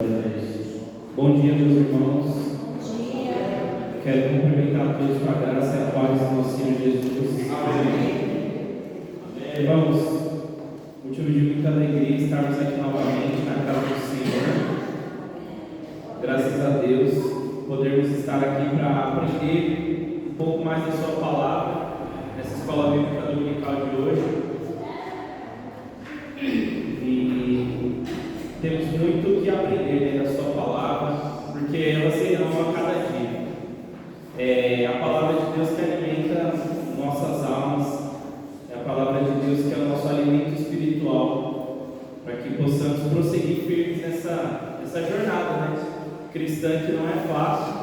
Bom dia, meus irmãos. Bom dia. Quero cumprimentar todos com a graça e a paz do nosso Senhor Jesus. Amém. Irmãos, motivo de muita alegria estarmos aqui novamente na casa do Senhor. Graças a Deus, podermos estar aqui para aprender um pouco mais da Sua palavra nessa escola bíblica dominical de hoje. E temos muito o que aprender da Sua palavra, porque ela se renova a cada dia. A palavra de Deus que alimenta nossas almas, é a palavra de Deus que é o nosso alimento espiritual, para que possamos prosseguir firmes nessa jornada, né? Cristã, que não é fácil,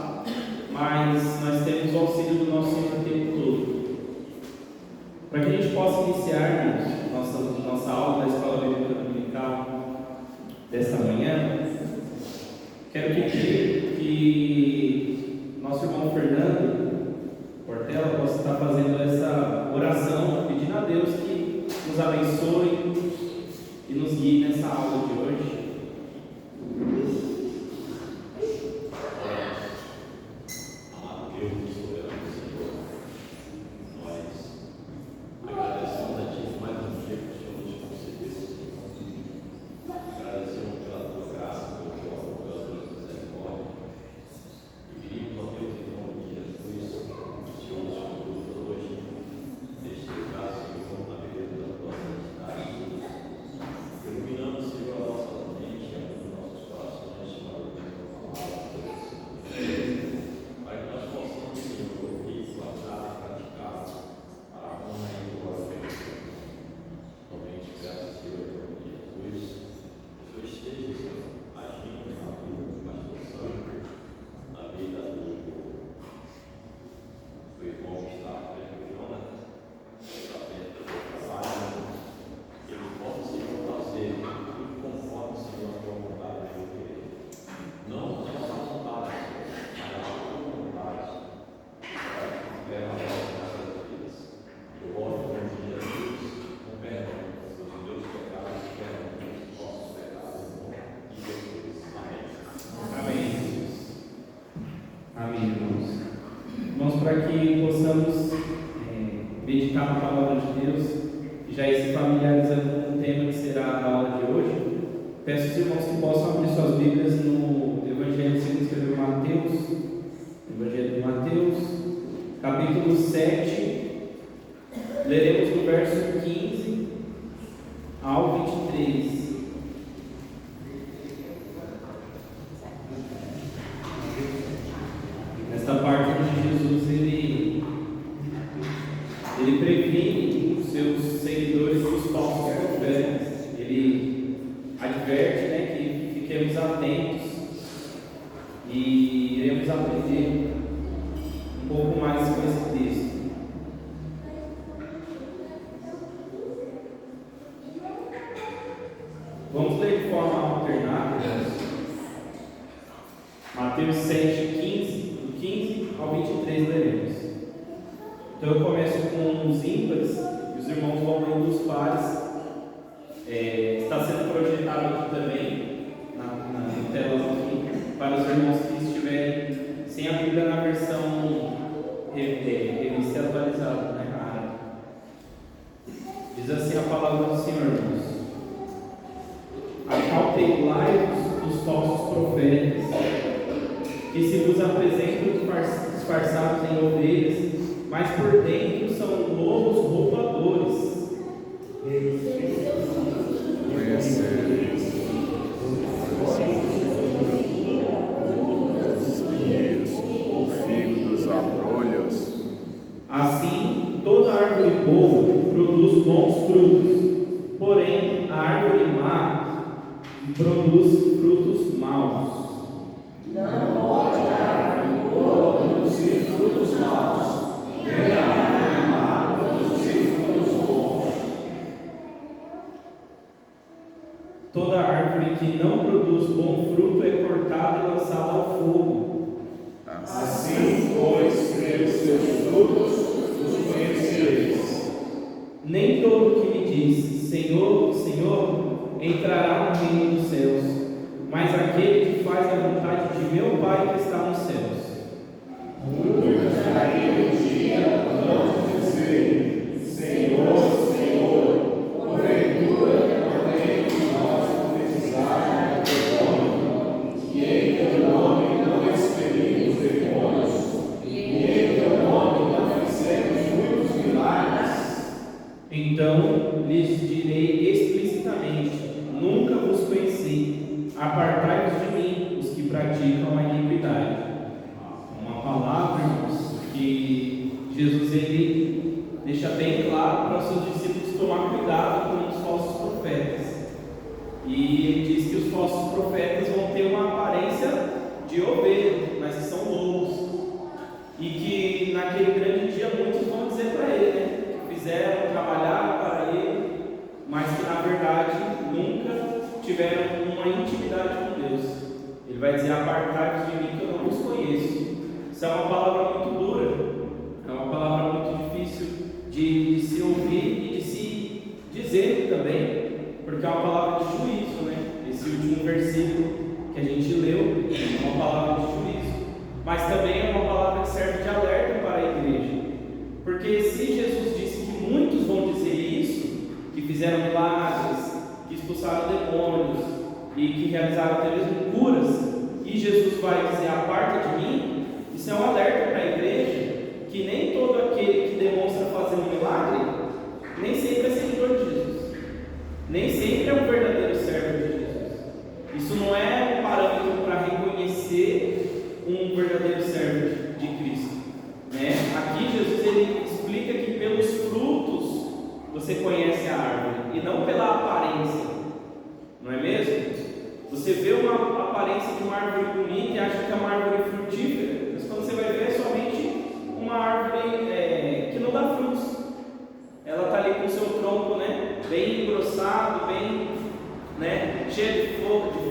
mas nós temos o auxílio do nosso Senhor o tempo todo. Para que a gente possa iniciar nossa aula da Escola Bíblica Dominical desta manhã, quero pedir que nosso irmão Fernando Portela possa estar fazendo essa oração, pedindo a Deus que nos abençoe e nos guie nessa aula de hoje. Para que possamos meditar na palavra de Deus e já ir se familiarizando com o tema que será a aula de hoje, peço aos irmãos que possam abrir suas Bíblias no Evangelho segundo escreveu Mateus, Evangelho de Mateus, capítulo 7, leremos do verso 15 ao 23. Nesta parte onde Jesus ele previne os seus seguidores dos falsos profetas. Ele adverte, que fiquemos atentos e iremos aprender um pouco mais com esse texto. Vamos ler de forma alternada Mateus 7, 15 ao 23 leremos. Então eu começo com os ímpares e os irmãos vão lendo os pares. Está sendo projetado aqui também na tela aqui, para os irmãos que estiverem sem a Bíblia na versão revista e atualizada, Diz assim a palavra do Senhor, irmãos: acautelai-vos dos falsos profetas, que se vos apresentam disfarçados em ovelhas, mas por dentro são lobos roubadores. O figo dos abrolhos. Assim, toda árvore boa produz bons frutos, porém a árvore má produz frutos maus. Não pode a árvore boa produzir frutos maus, nem a árvore má produzir frutos bons. Toda árvore que não produz bom fruto é cortada e lançada ao fogo. Assim, pois, pelos seus frutos os conhecereis. Nem todo que me diz Senhor, Senhor entrará no reino dos céus, mas aquele que vontade de meu Pai que está nos céus. Muitos aí no dia vão dizer: Senhor, Senhor, porventura não temos nós profetizado em teu nome, e em teu nome não expelimos demônios, e em teu nome não fizemos muitos milagres. Então lhes direi explicitamente: nunca vos conheci. Apartai-vos de mim, os que praticam a iniquidade. Uma palavra, irmãos, que Jesus ele deixa bem claro para os seus discípulos tomar cuidado com os falsos profetas. E ele diz que os falsos profetas vão ter uma aparência de ovelha, mas que são lobos. E que naquele grande dia muitos vão dizer para ele, né, que fizeram, trabalharam para ele, mas que na verdade nunca tiveram uma intimidade com Deus. Ele vai dizer: apartai-vos de mim que eu não vos conheço. Isso é uma palavra muito dura, é uma palavra muito difícil de se ouvir e de se dizer também, porque é uma palavra de juízo, né? Esse último versículo que a gente leu é uma palavra de juízo, mas também é uma palavra que serve de alerta para a igreja, porque se Jesus disse que muitos vão dizer isso, que fizeram milagres, que expulsaram demônios e que realizaram até mesmo curas, e Jesus vai dizer: aparta de mim, isso é um alerta para a igreja, que nem todo aquele que demonstra fazer um milagre, nem sempre é seguidor de Jesus, nem sempre é um verdadeiro servo de Jesus. Isso não é um parâmetro para reconhecer um verdadeiro servo de Cristo, né? Aqui Jesus ele explica que pelos frutos você conhece a árvore, e não pela aparência, não é mesmo? Você vê uma aparência de uma árvore bonita e acha que é uma árvore frutífera, mas quando você vai ver é somente uma árvore que não dá frutos. Ela está ali com o seu tronco, né, bem engrossado, bem, né, cheio de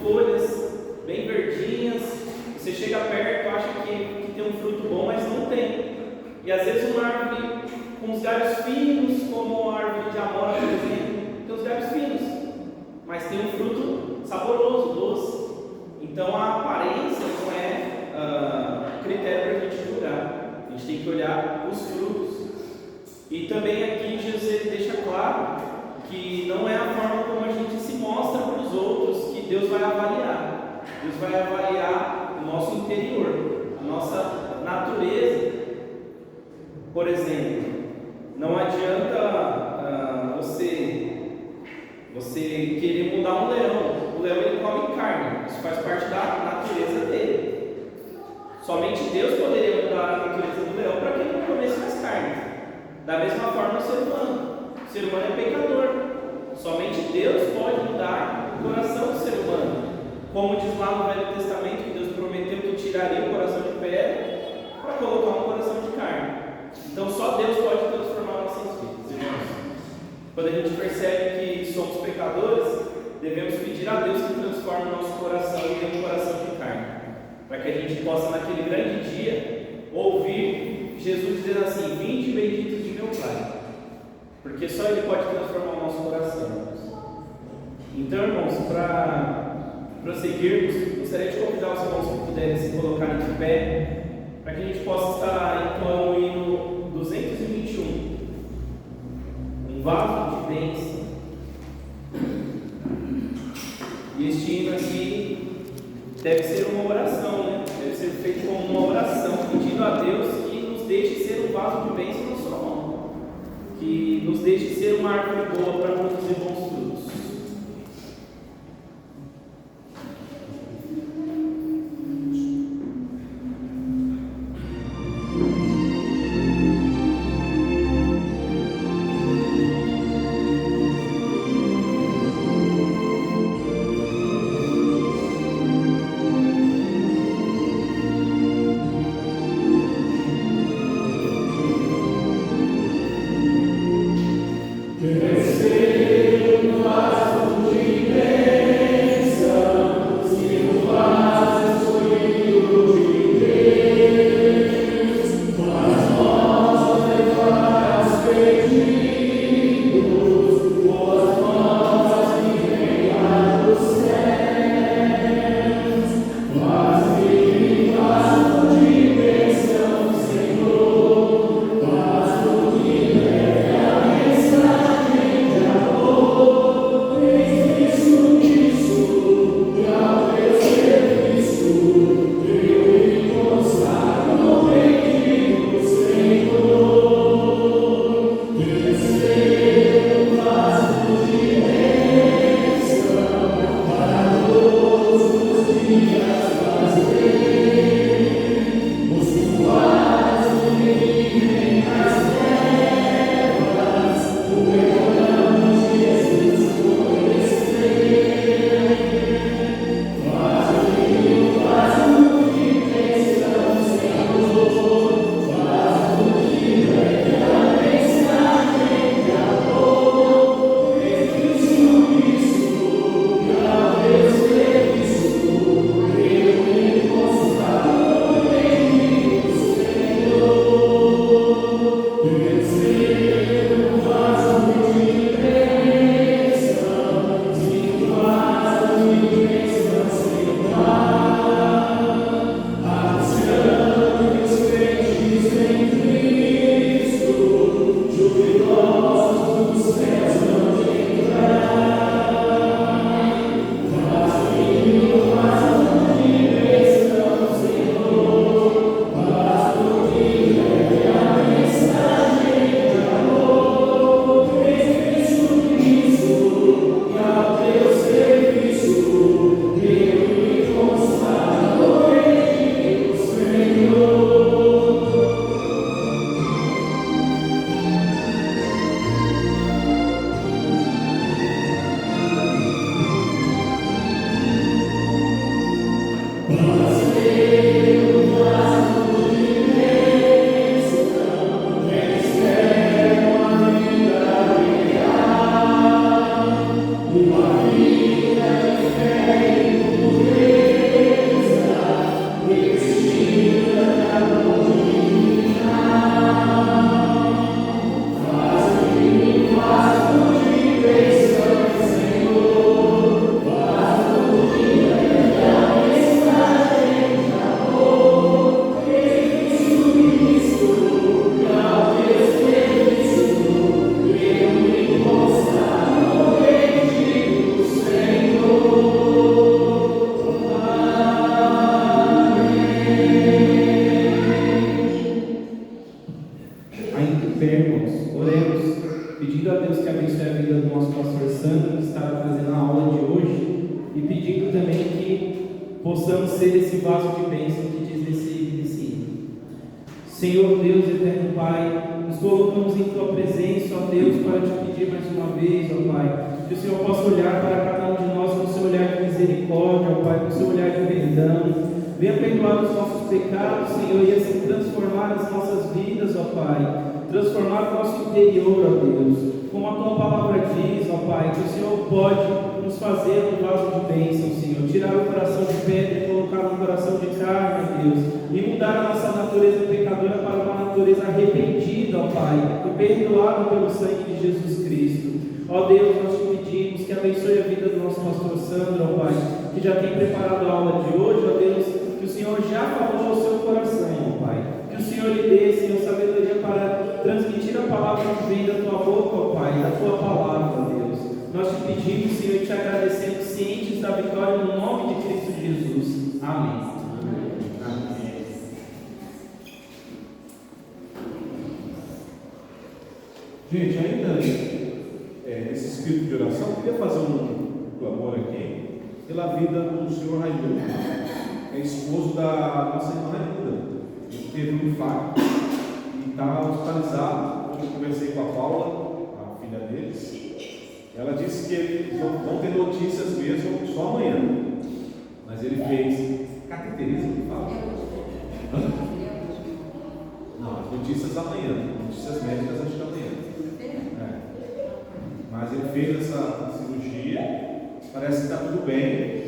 folhas, bem verdinhas. Você chega perto, acha que tem um fruto bom, mas não tem. E às vezes uma árvore com os galhos finos, como a árvore de amora, por exemplo, tem os galhos finos, mas tem um fruto saboroso, doce. Então a aparência não é critério para a gente julgar. A gente tem que olhar os frutos. E também aqui Jesus ele deixa claro que não é a forma como a gente se mostra para os outros que Deus vai avaliar. Deus vai avaliar o nosso interior, a nossa natureza. Por exemplo, não adianta você querer mudar um leão. O leão ele come carne, isso faz parte da natureza dele. Somente Deus poderia mudar a natureza do leão para que ele não comesse mais carne. Da mesma forma o ser humano. O ser humano é pecador. Somente Deus pode mudar o coração do ser humano. Como diz lá no Velho Testamento, que Deus prometeu que tiraria o coração de pedra para colocar um coração de carne. Então só Deus pode transformar nossas vidas, irmãos. Quando a gente percebe que somos pecadores, devemos pedir a Deus que transforme o nosso coração e dê um coração de carne, para que a gente possa naquele grande dia ouvir Jesus dizendo assim: vinde benditos de meu Pai, porque só Ele pode transformar o nosso coração. Então, irmãos, para prosseguirmos, gostaria de convidar os irmãos que puderem se colocarem de pé, para que a gente possa estar entoando o hino 221, um vaso de bênção. E este hino aqui deve ser uma oração, né? Deve ser feito como uma oração, pedindo a Deus que nos deixe ser um vaso de bênção na sua mão, que nos deixe ser uma árvore boa para produzir bons frutos. Descer Transformar o nosso interior, ó Deus, como a tua palavra diz, ó Pai, que o Senhor pode nos fazer um vaso de bênção, Senhor, tirar o coração de pedra e colocar no coração de carne, ó Deus, e mudar a nossa natureza pecadora para uma natureza arrependida, ó Pai, e perdoada pelo sangue de Jesus Cristo. Ó Deus, nós te pedimos que abençoe a vida do nosso pastor Sandro, ó Pai, que já tem preparado a aula de hoje, ó Deus, que o Senhor já falou ao seu coração, ó Pai, que o Senhor lhe dê, Senhor, sabedoria para transmitir a palavra que vem da tua boca, ó Pai, da tua palavra, ó Deus. Nós te pedimos, Senhor, e te agradecemos, cientes da vitória no nome de Cristo Jesus. Amém. Amém. Gente, ainda nesse espírito de oração, eu queria fazer um clamor aqui pela vida do senhor Raimundo, que é esposo da nossa irmã Raimundo. Ele teve um infarto e está hospitalizado. Hoje eu conversei com a Paula, a filha deles. Ela disse que eles vão ter notícias mesmo só amanhã. Mas ele fez cateterismo, que fala? Não, as notícias amanhã. Notícias médicas acho que amanhã. Mas ele fez essa cirurgia. Parece que está tudo bem.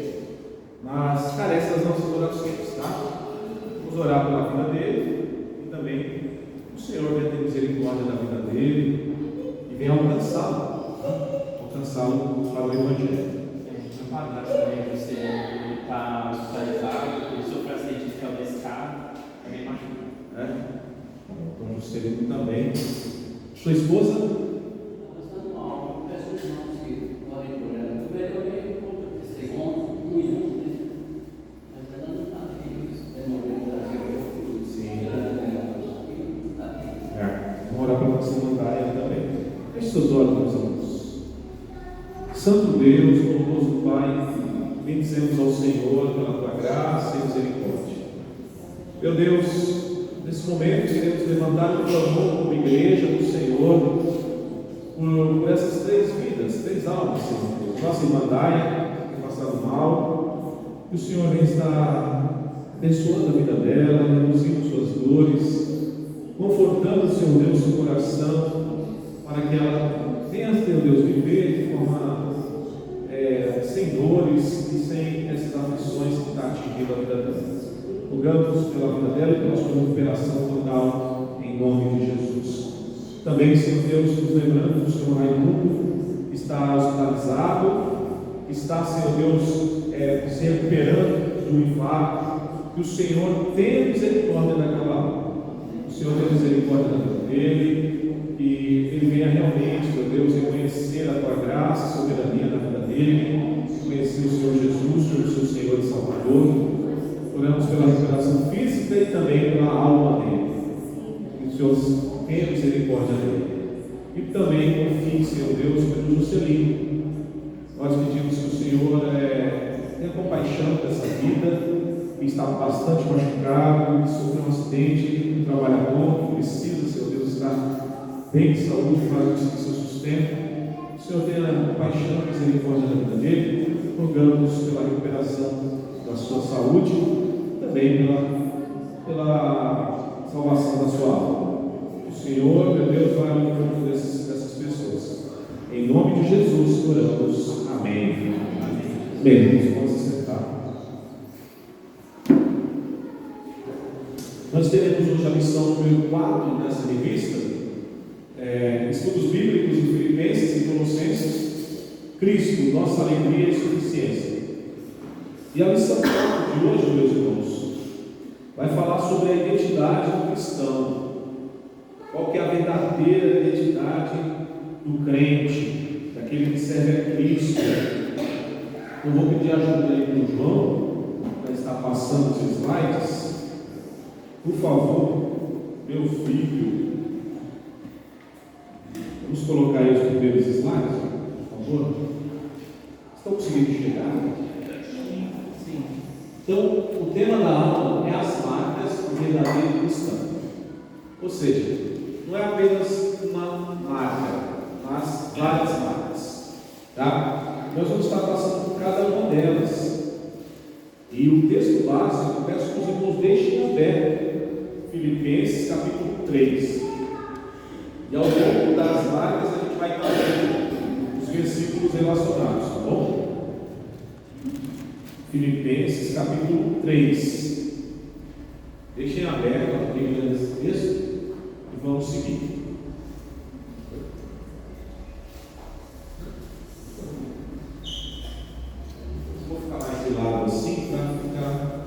Mas carece das nossas orações, tá? Vamos orar pela vida dele e também o Senhor venha ter misericórdia da vida dele e venha alcançá-lo para o Evangelho. Um padrasto também, você está hospitalizado, ele sofreu acidente de cama desse carro, também machucou. Então, Juscelino também. Sua esposa? Seus olhos, meus amados. Santo Deus, bondoso Pai, bendizemos ao Senhor pela tua graça e misericórdia. Meu Deus, nesse momento queremos levantar um clamor como igreja do Senhor por essas três vidas, três almas, Senhor Deus. Nossa irmã Daia, que tem passado mal, que o Senhor venha estar abençoando a vida dela, reduzindo suas dores, confortando, Senhor Deus, seu coração, para que ela tenha, Senhor Deus, viver de forma sem dores e sem essas aflições que está atingindo a vida dela. Rogamos pela vida dela e pela sua recuperação total, em nome de Jesus. Também, Senhor Deus, nos lembrando do Senhor Raimundo, que está hospitalizado, que está, Senhor Deus, se recuperando do infarto, que o Senhor tenha misericórdia daquela alma, o Senhor tenha misericórdia da vida dele, e ele venha realmente, meu Deus, reconhecer a tua graça, a soberania na vida dele, conhecer o Senhor Jesus como seu Senhor e Salvador. Oramos pela recuperação física e também pela alma dele. Que o Senhor tenha misericórdia dele. E também confie, Senhor Deus, pelo Juscelino. Nós pedimos que o Senhor tenha compaixão dessa vida, que está bastante machucado, que sofreu um acidente, um trabalhador, que precisa, Senhor Deus, estar bem de saúde para o seu sustento. O Senhor tenha compaixão e misericórdia da vida dele. Rogamos pela recuperação da sua saúde, também pela salvação da sua alma. O Senhor, meu Deus, vai ao encontro dessas pessoas. Em nome de Jesus, oramos. Amém. Bem, vamos sentar. Nós teremos hoje a lição número 4 dessa revista, Estudos Bíblicos em Filipenses e Colossenses, Cristo, nossa alegria e suficiência. E a lição 4 de hoje, meus irmãos, vai falar sobre a identidade do cristão. Qual que é a verdadeira identidade do crente, daquele que serve a Cristo. Eu vou pedir ajuda aí para o João, para estar passando os slides. Por favor, meu filho. Vamos colocar aí os primeiros slides, por favor. Estão conseguindo chegar? Sim. Então, o tema da aula é as marcas do verdadeiro cristão. Ou seja, não é apenas uma marca, mas várias marcas. Tá? Nós vamos estar passando por cada uma delas. E o texto básico, eu peço que os irmãos deixem aberto. Filipenses capítulo 3. E ao longo das marcas a gente vai estar vendo os versículos relacionados, tá bom? Filipenses capítulo 3. Deixem aberto a Bíblia nesse texto e vamos seguir. Vou ficar mais de lado assim para ficar.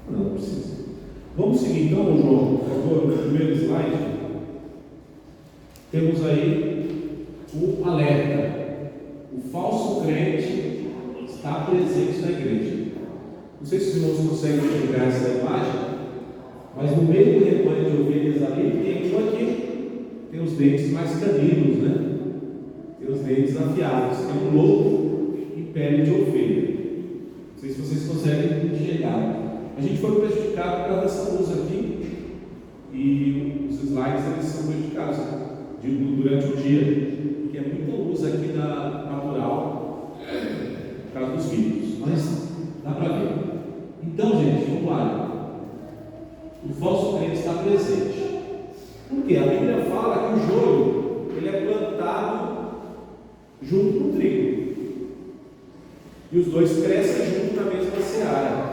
Não precisa. Vamos seguir então, João, por favor, no primeiro slide. Temos aí o alerta. O falso crente está presente na igreja. Não sei se os irmãos conseguem enxergar essa imagem, mas no meio do rebanho de ovelhas ali, tem um aqui, tem os dentes mais caninos, né? Tem os dentes afiados, tem um lobo em pele de ovelha. Não sei se vocês conseguem enxergar. A gente foi prejudicado por causa dessa luz aqui, e os slides eles são prejudicados durante o dia, porque é muita luz aqui natural por causa dos vídeos, mas dá para ver. Então, gente, vamos lá. O falso crente está presente. Por quê? A Bíblia fala que o joio ele é plantado junto com o trigo, e os dois crescem junto na mesma seara.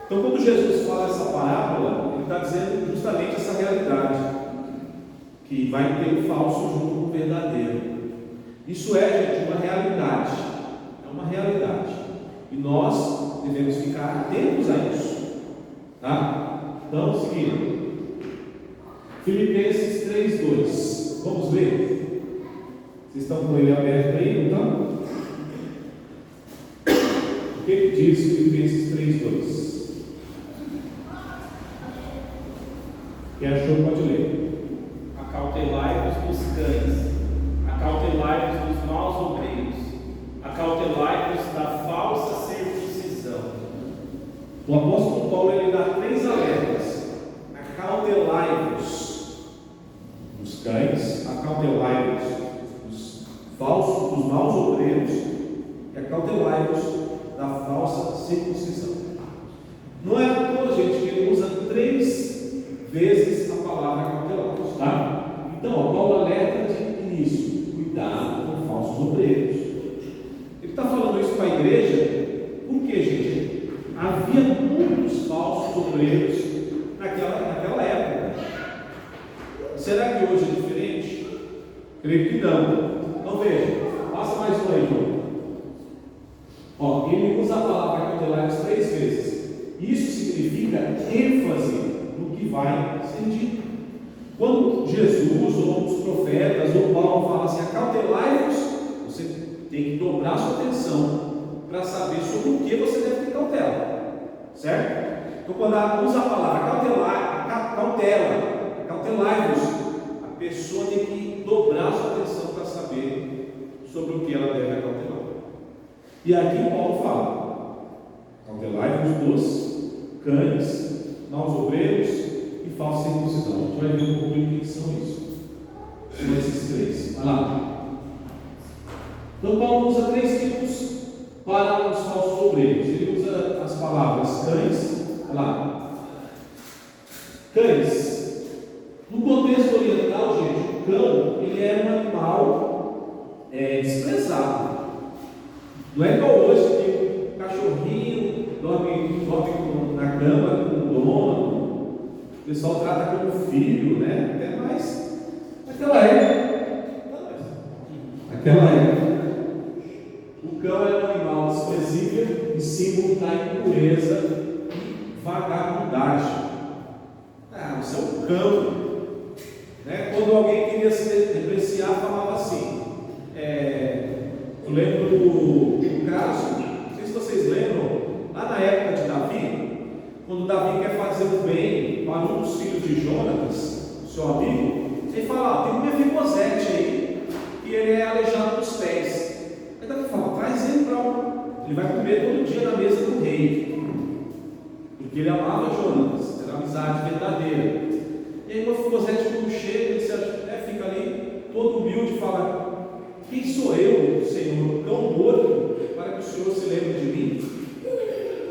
Então, quando Jesus fala essa parábola, ele está dizendo justamente essa realidade, que vai ter o falso junto com o verdadeiro. Isso é, gente, uma realidade. É uma realidade. E nós devemos ficar atentos a isso. Tá? Então, seguindo. Filipenses 3:2. Vamos ler? Vocês estão com ele aberto aí, então? O que ele diz, Filipenses 3:2? Quem achou pode ler. Acautelai-vos dos cães, acautelai-vos dos maus obreiros, acautelai-vos da falsa circuncisão. O apóstolo Paulo ele dá 3 alertas. Acautelai-vos dos cães, acautelai-vos dos falsos, dos maus obreiros, e acautelai-vos da falsa circuncisão. Não é à toa, gente, que ele usa 3 vezes a palavra acautelai-vos, tá? Então, Paulo alerta de início: cuidado com falsos obreiros. Ele está falando isso para a igreja, porque, gente, havia muitos falsos obreiros naquela época. Será que hoje é diferente? Creio que não. Então veja, passa mais um aí, João. Ó, ele usa a palavra acautelai-vos 3 vezes. Isso significa ênfase no que vai ser dito. Quando Jesus, ou os profetas, ou Paulo fala assim, acautelai-vos, você tem que dobrar sua atenção para saber sobre o que você deve ter cautela, certo? Então, quando usa a palavra acautelai-vos, a pessoa tem que dobrar sua atenção para saber sobre o que ela deve acautelar. E aqui Paulo fala: acautelai-vos dos cães, maus obreiros e falsa circuncisão. A gente vai ver um pouquinho o que são isso. São esses 3. Vai lá. Então Paulo usa 3 tipos para os falsos obreiros. Ele usa as palavras cães, olha lá. Cães. No contexto oriental, gente, o cão ele é um animal desprezado. Não é igual hoje que o cachorrinho dorme na cama com o dono, o pessoal trata como filho, né? Até mais naquela época, o cão era um animal desprezível e símbolo da impureza e vagabundagem. Você é um cão, né? Quando alguém queria se depreciar, falava assim. Eu lembro do caso, não sei se vocês lembram, lá na época de Davi, quando Davi quer fazer o bem para um dos filhos de Jonatas, seu amigo, ele fala: tem um Mefibosete aí, que ele é aleijado dos pés. Aí Davi fala: traz ele para ele vai comer todo dia na mesa do rei, porque ele amava Jonatas, era amizade verdadeira. E aí o Mefibosete, quando chega, ele fica ali, todo humilde, e fala: quem sou eu, Senhor, cão morto, para que o Senhor se lembre de mim?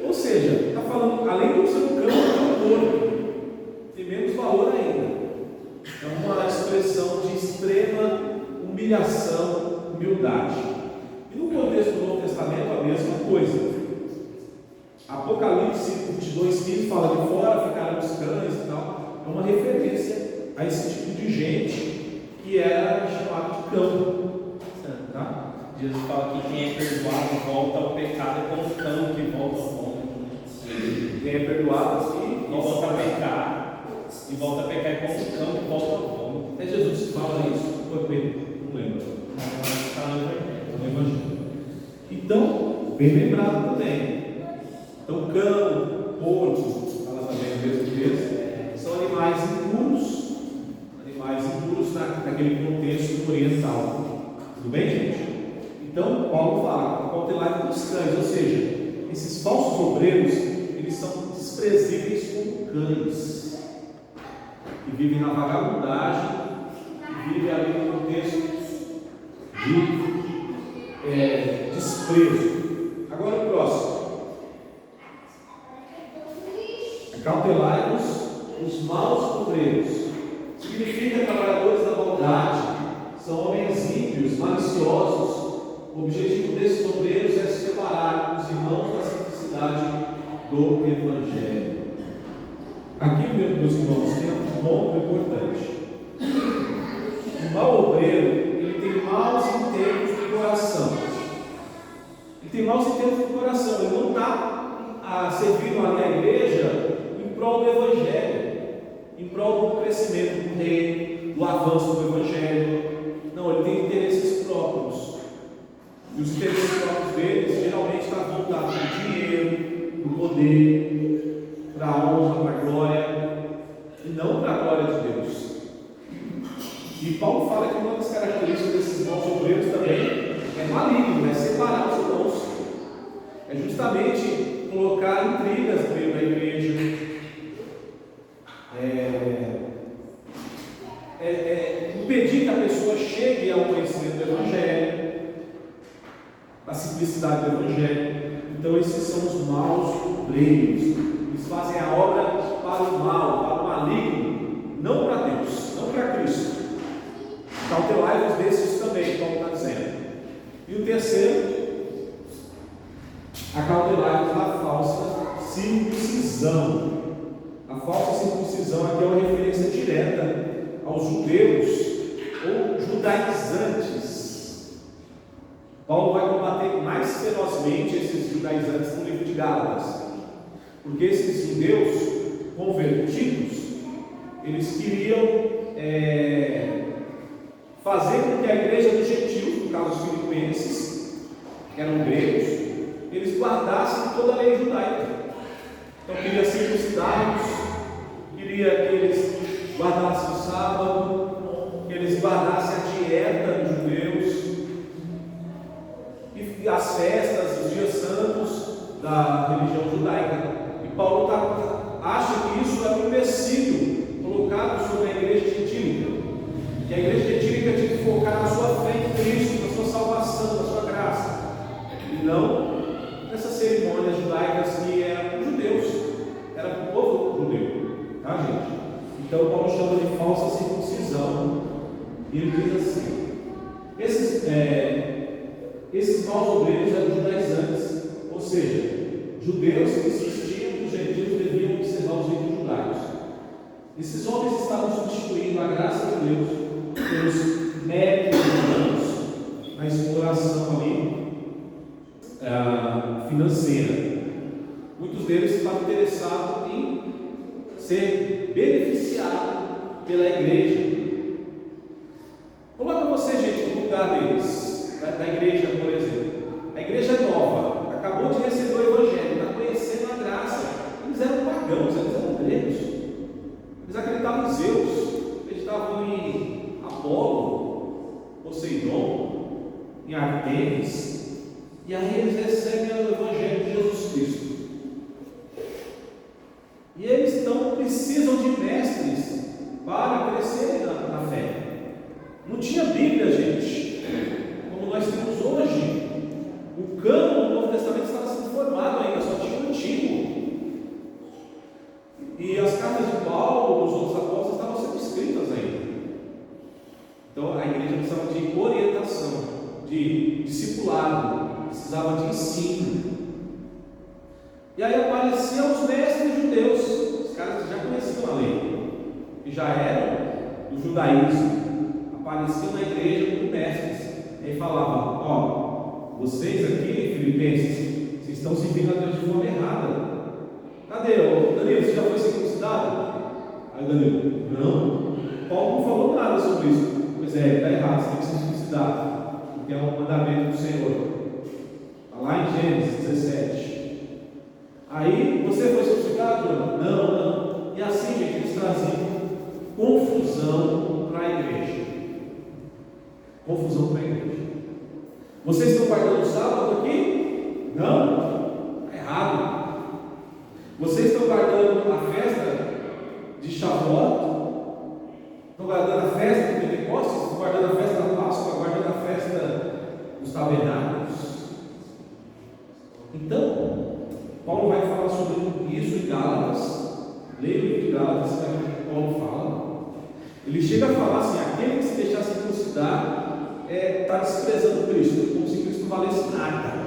Ou seja, está falando, além de ser um cão morto, tem menos valor ainda. É uma expressão de extrema humilhação, humildade. E no contexto do Novo Testamento, a mesma coisa. Apocalipse 22:15 fala: de fora ficaram os cães e tal. É uma referência a esse tipo de gente que era chamado de cão. Tá? Jesus fala que quem é perdoado volta ao pecado, é como o cão que volta ao vômito. Quem é perdoado assim, volta a pecar, e volta a pecar é como o cão que volta ao vômito. Até Jesus que fala isso, foi bem, não lembro. Está no Evangelho. Então, bem lembrado também. Então, cão, porco, fala também o mesmo texto, são animais impuros naquele contexto oriental. Tudo bem, gente? Então, Paulo fala: cautelai dos cães, ou seja, esses falsos obreiros, eles são desprezíveis como cães, que vivem na vagabundagem, que vivem ali no contexto de desprezo. Agora o próximo: cautelai-vos os maus obreiros. Significa trabalhadores da maldade, são homens ímpios, maliciosos. O objetivo desses obreiros é separar os irmãos da simplicidade do Evangelho. Aqui, meus irmãos, tem um ponto importante. O mau obreiro, ele tem maus intentos de coração. Ele tem maus intentos de coração. Ele não está servindo ali a igreja em prol do Evangelho, em prol do crescimento do reino, do avanço do Evangelho. Não, ele tem interesses próprios. E os interesses próprios deles geralmente estão voltados para o dinheiro, para o poder, para a honra, para a glória, e não para a glória de Deus. E Paulo fala que uma das características desses maus obreiros também é maligno, é separar os irmãos. É justamente colocar intrigas dentro da igreja. Impedir que a pessoa chegue ao conhecimento do Evangelho, a simplicidade do Evangelho. Então esses são os maus obreiros. Eles fazem a obra para o mal, para o maligno, não para Deus, não para Cristo. Cautelai-vos desses também, como está dizendo. E o terceiro: acautelai-vos da falsa circuncisão. A falsa circuncisão aqui é uma referência direta aos judeus ou judaizantes. Paulo vai combater mais ferozmente esses judaizantes no livro de Gálatas, porque esses judeus convertidos, eles queriam fazer com que a igreja dos gentios, no caso os filipenses, que eram gregos, eles guardassem toda a lei judaica. Então queria circuncidá-los, queria que eles guardassem o sábado, que eles guardassem a dieta dos judeus, e as festas, os dias santos da religião judaica. E Paulo acha que isso é um empecilho colocado sobre a igreja gentílica, que a igreja gentílica tinha que focar na sua fé em Cristo, na sua salvação, na sua graça, e não cerimônias judaicas que eram para os judeus, era para o povo judeu, tá, gente? Então Paulo chama de falsa circuncisão, e ele diz assim: esses maus obreiros eram judaizantes, ou seja, judeus que insistiam que os gentios deviam observar os ritos judaicos. Esses homens estavam substituindo a graça de Deus pelos méritos humanos na exploração ali financeira. Muitos deles estavam interessados em ser beneficiados pela igreja. Coloca você, gente, no lugar deles, da igreja, por exemplo. A igreja é nova, acabou de receber o evangelho, está conhecendo a graça. Eles eram pagãos, eles eram gregos, eles acreditavam em Zeus, acreditavam em Apolo, Poseidon, em Artemis. E aí eles recebem o evangelho de Jesus Cristo. E eles então precisam de mestres para crescerem na fé. Não tinha Bíblia, gente, como nós temos hoje. O cânon do Novo Testamento estava sendo formado ainda, só tinha o Antigo. E as cartas de Paulo, dos outros apóstolos, estavam sendo escritas ainda. Então a igreja precisava de orientação, de discipulado, precisava de ensino. E aí apareciam os mestres judeus, os caras que já conheciam a lei, que já eram do judaísmo. Apareciam na igreja como mestres, e aí falavam: ó, vocês aqui, filipenses, vocês estão servindo a Deus de forma errada. Cadê? Danilo, você já foi circuncidado? Aí Danilo: não, Paulo não falou nada sobre isso. Pois é, está errado, você tem que ser circuncidado, porque é um mandamento do Senhor. Está lá em Gênesis 17. Aí, você foi circuncidado? Não. E assim, gente, eles traziam confusão para a igreja. Confusão para a igreja. Vocês estão guardando o sábado aqui? Não, está errado. Vocês estão guardando a festa de Shavuot? Estão guardando a festa de Pentecostes? Estão guardando a festa da Páscoa? Guardando a festa dos tabernáculos? Então, Paulo vai falar sobre isso em Gálatas. Leia o livro de Gálatas, que Paulo fala. Ele chega a falar assim: aquele que se deixar circuncidar está desprezando Cristo, como se Cristo valesse nada.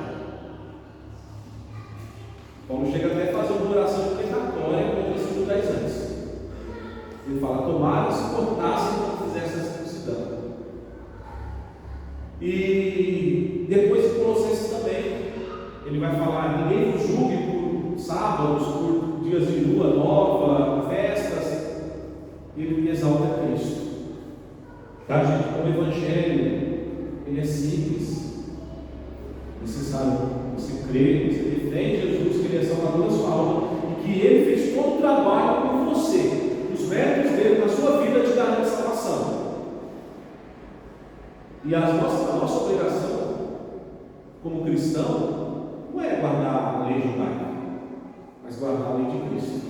Paulo chega até a fazer uma oração imprecatória contra esses judaizantes. Ele fala: tomara se cortassem quando fizessem a circuncisão. E depois em Colossenses também, ele vai falar: ninguém vos julgue por sábados, por dias de lua nova, festas. Ele exalta Cristo. Tá, gente? O evangelho, ele é simples. Necessário você crer, você defende Jesus, que ele é Salvador da sua alma, e que ele fez todo o trabalho por você. Os méritos dele na sua vida te darão salvação. E a nossa obrigação como cristão não é guardar a lei judaica, mas guardar a lei de Cristo.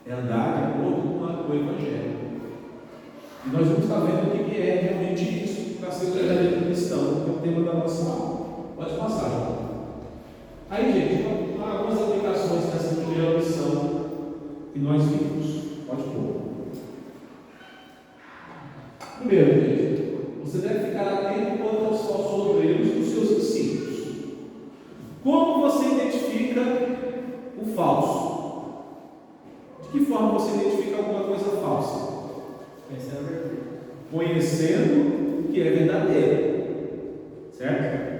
É andar de acordo com o Evangelho. E nós vamos estar vendo o que é realmente isso para ser verdadeiro cristão, que é o tema da nossa aula. Pode passar, João. Aí, gente, algumas aplicações dessa primeira lição que nós vimos. Pode pôr. Primeiro, gente, você deve ficar atento quanto aos falsos obreiros dos seus discípulos. Como você identifica o falso? De que forma você identifica alguma coisa falsa? Conhecendo o que é verdadeiro. Certo?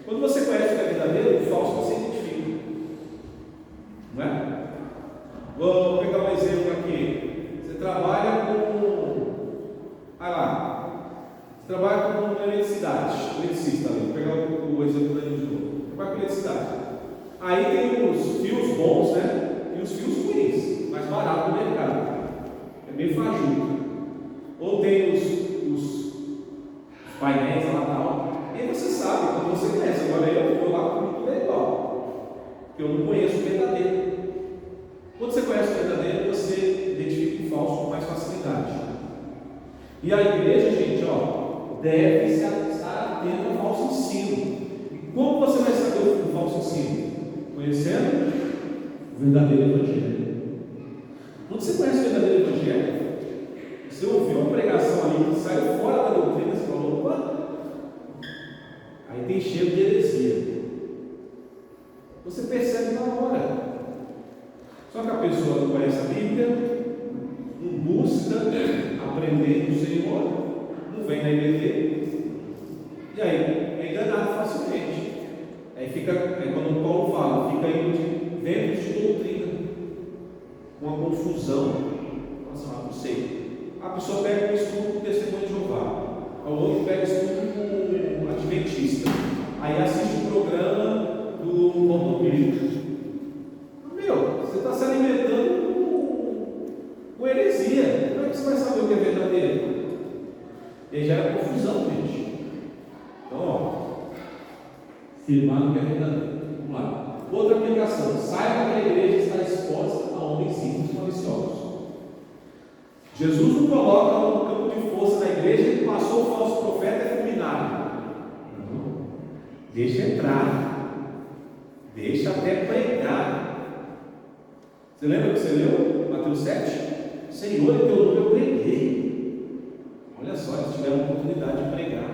Quando você conhece o que é verdadeiro, o falso você identifica. Não é? Vou pegar um exemplo aqui. Você trabalha com... Vai lá. Você trabalha com eletricista ali. Vou pegar o exemplo da gente de novo. Trabalha com eletricidade. Aí tem os fios bons, né? E os fios ruins, mais barato no mercado. É bem fajuto. Ou tem os painéis lá tal. E aí você sabe, quando você conhece. Agora eu vou lá comigo tudo é igual. Porque eu não conheço o verdadeiro. Quando você conhece o verdadeiro, você identifica o falso com mais facilidade. E a igreja, gente, deve estar atenta ao falso ensino. E como você vai saber o falso ensino? Conhecendo o verdadeiro evangelho. Quando você conhece o verdadeiro evangelho, você ouviu uma pregação ali que saiu fora da doutrina, você falou, opa, aí tem cheiro de heresia. Você percebe na hora. Só que a pessoa não conhece a Bíblia, não busca aprender do Senhor, não vem na igreja, e aí é enganado facilmente. Aí quando Paulo fala, fica indo de ventos de doutrina, uma confusão. Nossa, não sei. A pessoa pega um estudo com o testemunho de Jeová, o outro pega estudo com o adventista, aí assiste o programa do Valdomiro. Você está se alimentando com heresia. Como é que você vai saber o que é verdadeiro? E aí gera confusão, gente. Então, firmar o que é verdadeiro. Vamos lá. Outra aplicação. Saiba que a igreja está exposta a homens simples maliciosos. Jesus não coloca um campo de força na igreja e passou o falso profeta e fulminado. Não. Deixa entrar. Deixa até pregar. Você lembra que você leu Mateus 7? Senhor, em teu nome eu preguei. Olha só, eles tiveram a oportunidade de pregar,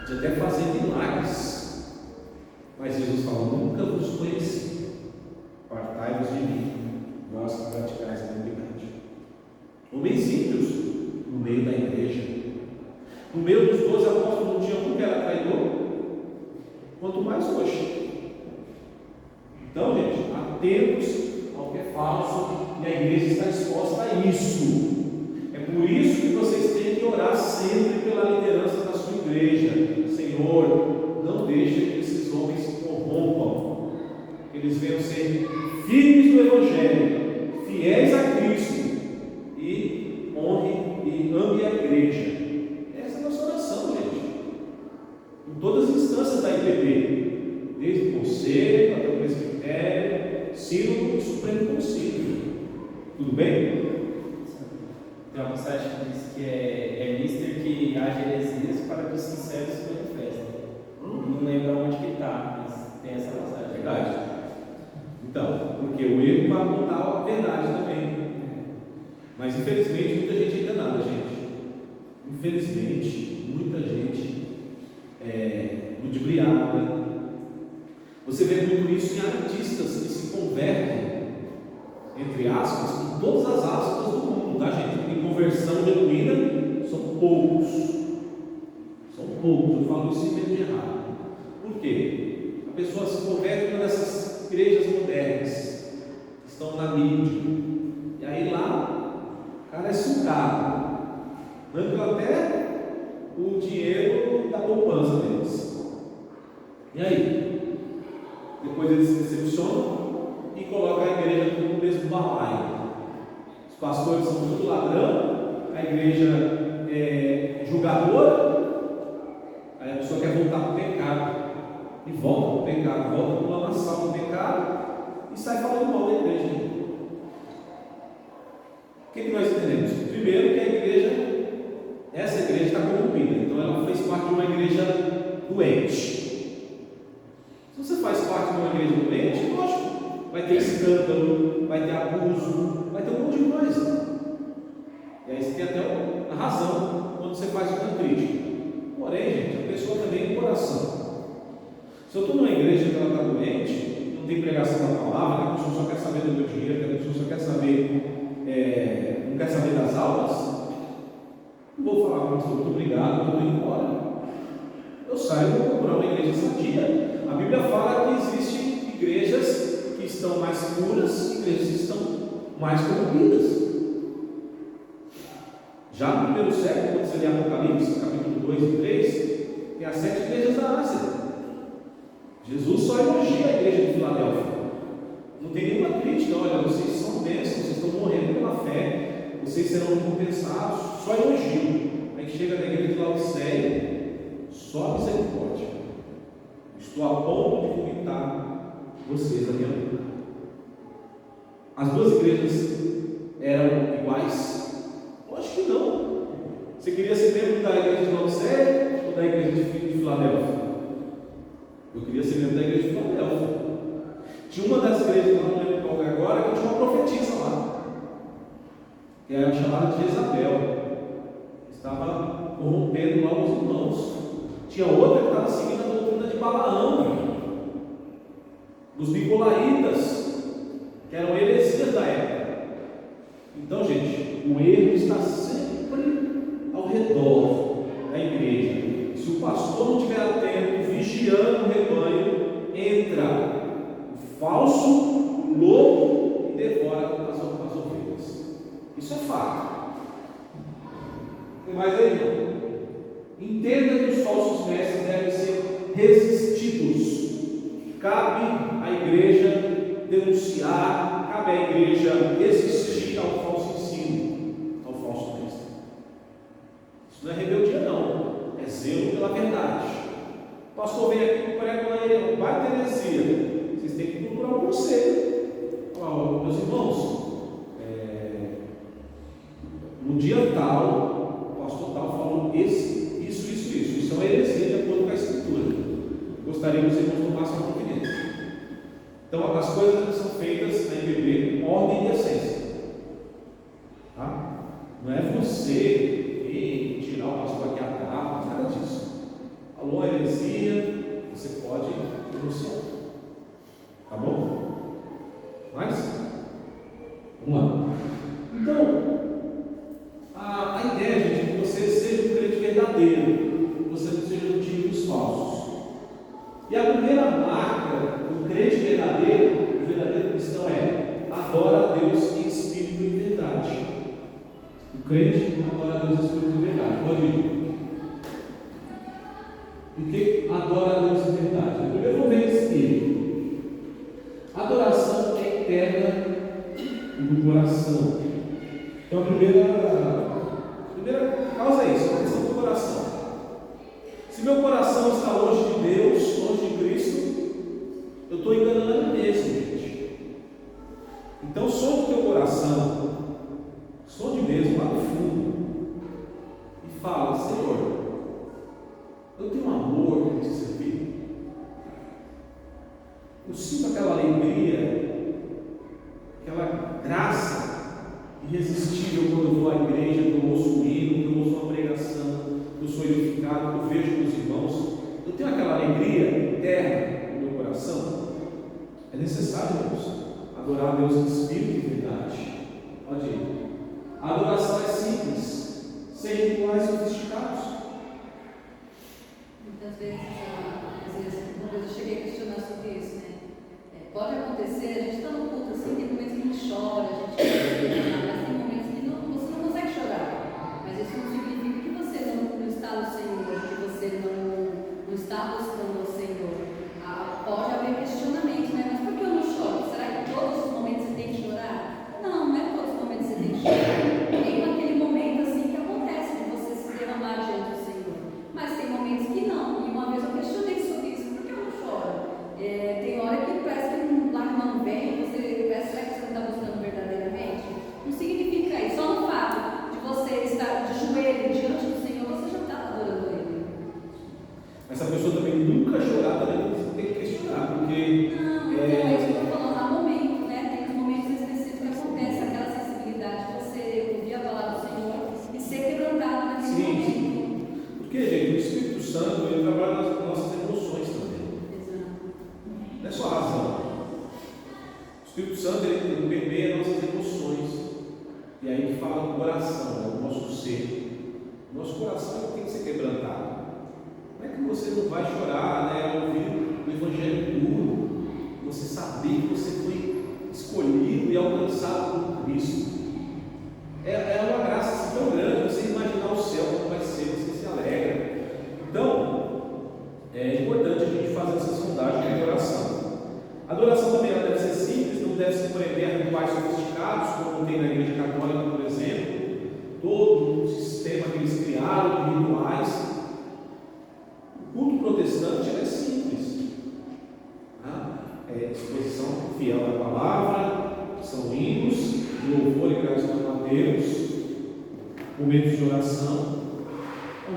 de até fazer milagres. Mas Jesus falou: nunca vos conheci. Apartai-vos de mim, vós que praticais a iniquidade. Homens ímpios no meio da igreja. No meio dos 12 apóstolos não tinha um que era traidor, quanto mais hoje. Então, gente, atentos ao que é falso, e a igreja está exposta a isso. É por isso que vocês têm que orar sempre pela liderança da sua igreja. Senhor, não deixe que esses homens se corrompam, que eles venham ser firmes no Evangelho, fiéis a Cristo, e honrem e amem a igreja. Essa é a nossa oração, gente, em todas as instâncias da IPB, desde o conselho até o presbitério, Sínodo e Supremo Conselho. Tudo bem? Tem uma passagem que diz que é mister que haja heresias para que os sinceros se manifestem. Não lembro onde que está, mas tem essa passagem. Verdade. Então, porque o erro vai apontar a verdade também. Mas infelizmente muita gente é enganada, gente. Infelizmente, muita gente é ludibriada. Você vê muito isso em artistas que se convertem, entre aspas, com todas as aspas do mundo, tá, gente? Porque conversão genuína são poucos. São poucos, eu falo isso sem medo de errar. Por quê? A pessoa se converte em uma dessas igrejas modernas que estão na mídia, e aí lá o cara é sugado, dando até o dinheiro da poupança deles. E aí? Depois eles se decepcionam e colocam a igreja no mesmo balaio. Os pastores são tudo ladrão, a igreja é julgadora, aí a pessoa quer voltar para o pecado, e volta para o pecado, volta para uma lamaçal do pecado e sai falando mal da igreja. O que nós entendemos? Primeiro, que a igreja, essa igreja está corrompida, então ela fez parte de uma igreja doente. Se você faz parte de uma igreja doente, lógico, vai ter escândalo, vai ter abuso, vai ter um monte de coisa. E aí você tem até a razão quando você faz uma crítica. Porém, gente, a pessoa também tem coração. Se eu estou numa igreja que ela está doente, não tem pregação da palavra, que a pessoa só quer saber do meu dinheiro, que a pessoa só quer saber, não quer saber das aulas, não vou falar com você, muito obrigado, eu estou indo embora. Eu saio e vou procurar uma igreja sadia. A Bíblia fala que existem igrejas que estão mais puras e igrejas que estão mais corrompidas. Já no primeiro século, quando você lê Apocalipse, capítulo 2 e 3, tem as 7 igrejas da Ásia. Jesus só elogia a igreja de Filadélfia. Não tem nenhuma crítica. Olha, vocês são bênçãos, vocês estão morrendo pela fé, vocês serão recompensados. Só elogio. Aí chega na igreja de Laodiceia, só misericórdia. Estou a ponto de vomitar vocês a minha boca. As duas igrejas eram iguais? Lógico que não. Você queria ser membro da igreja de Laodiceia ou da igreja de Filadélfia? Eu queria ser membro da igreja de Filadélfia. Tinha uma das igrejas, não lembro qual é agora, que tinha uma profetisa lá, que era chamada de Jezabel. Estava corrompendo lá os irmãos. Tinha outra que estava seguindo a doutrina de Balaão, dos Nicolaitas, que eram heresias da época. Então, gente, o erro está sempre ao redor da igreja. Se o pastor não estiver atento, vigiando o rebanho, entra o falso, o lobo e devora as ovelhas. Isso é fato. Tem mais aí, irmão? Entenda que os falsos mestres devem ser resistidos. Cabe à igreja denunciar, cabe à igreja resistir ao falso ensino, ao falso mestre. Isso não é rebeldia, não, é zelo pela verdade. O pastor vem aqui e prega lá, ele vai ter heresia. Vocês têm que procurar o conselho. Meus irmãos, no dia tal, o pastor tal falou isso é uma heresia de acordo com a Escritura. Gostaríamos que vocês tomassem uma providência. Então, as coisas são feitas na IBB com ordem e essência. Tá? Não é você tirar o pastor aqui atrás, nada disso. Falou a heresia, você pode denunciar. Tá bom? Mais? Vamos lá. Então, a ideia, gente, é que você seja um crente verdadeiro. Você não seja um time dos falsos. E a primeira marca do crente verdadeiro, o verdadeiro cristão adora a Deus em espírito e verdade. O crente adora a Deus em espírito e verdade. Pode ir. O que adora a Deus em verdade? Primeiro vamos ver espírito. Adoração é interna do coração. Então a primeira causa é isso, a questão do coração. Se meu coração está longe de Deus, longe de Cristo, eu estou enganando a mim mesmo, gente. Então sonde o teu coração, sonde mesmo lá no fundo, e fala: Senhor, eu tenho um amor para te servir. Eu sinto aquela alegria, aquela graça irresistível quando eu vou à igreja, que eu ouço um hino, que eu ouço uma pregação, que eu sou edificado, que eu vejo meus irmãos. Eu tenho aquela alegria interna no meu coração. É necessário, irmãos, adorar a Deus em espírito e verdade. Pode ir. A adoração é simples, sem rituais sofisticados. Muitas vezes, uma vez eu cheguei a questionar sobre isso, né? Pode acontecer, a gente está no culto assim, tem momentos que a gente chora, a gente mas tem momentos que você não consegue chorar. Mas isso não significa que você não está no Senhor, que você não está buscando o Senhor. Pode haver questionamento, né? Mas por que eu não choro? Será que todos os momentos você tem que chorar? Não é todos os momentos que você tem que chorar. Tem aquele momento assim que acontece de você se derramar diante do Senhor. Mas tem momentos que não. E uma vez eu questionei sobre isso. Por que eu não choro? Tem hora que parece que lágrima não vem, você parece que você não está buscando verdadeiramente. Não significa isso. Só no fato de você estar de joelho diante do Senhor, você já está adorando Ele. Essa pessoa também nunca chorar, também tem que questionar, porque. Não, é isso que eu estou falando. Há momentos, né? Tem uns momentos específicos que acontece aquela sensibilidade de você ouvir a palavra do Senhor e ser quebrantado naquele momento. Porque, gente, o Espírito Santo ele trabalha nas nossas emoções também. Exato. Não é só a razão. O Espírito Santo ele permeia nossas emoções. E aí ele fala do coração, do nosso ser. Nosso coração tem que ser quebrantado. Não é que você não vai chorar, né, ao ouvir o Evangelho puro, você saber que você foi escolhido e alcançado por Cristo. É uma graça assim tão grande você imaginar o céu como vai ser, você se alegra. Então, é importante a gente fazer essa sondagem de adoração. A adoração também ela deve ser simples, não deve se prender a rituais sofisticados, como tem na Igreja Católica, por exemplo, todo um sistema que eles criaram de rituais. O culto protestante é simples, é exposição fiel à palavra, são hinos de louvor e gratidão a Deus, momentos de oração. É um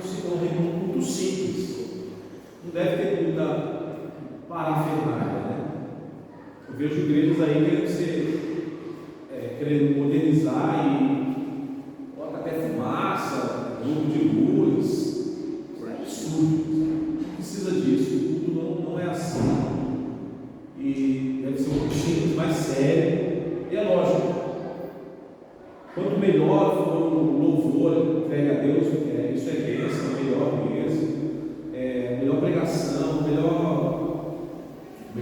culto simples, não deve ter muita parafernália, né? Eu vejo igrejas aí querendo modernizar e bota até fumaça, jogo de luz. É absurdo. Não precisa disso. Tudo não é assim. E deve ser um simples mais sério. E é lógico. Quanto melhor for o louvor entregue a Deus, isso é bênção, melhor mesmo. Melhor pregação, melhor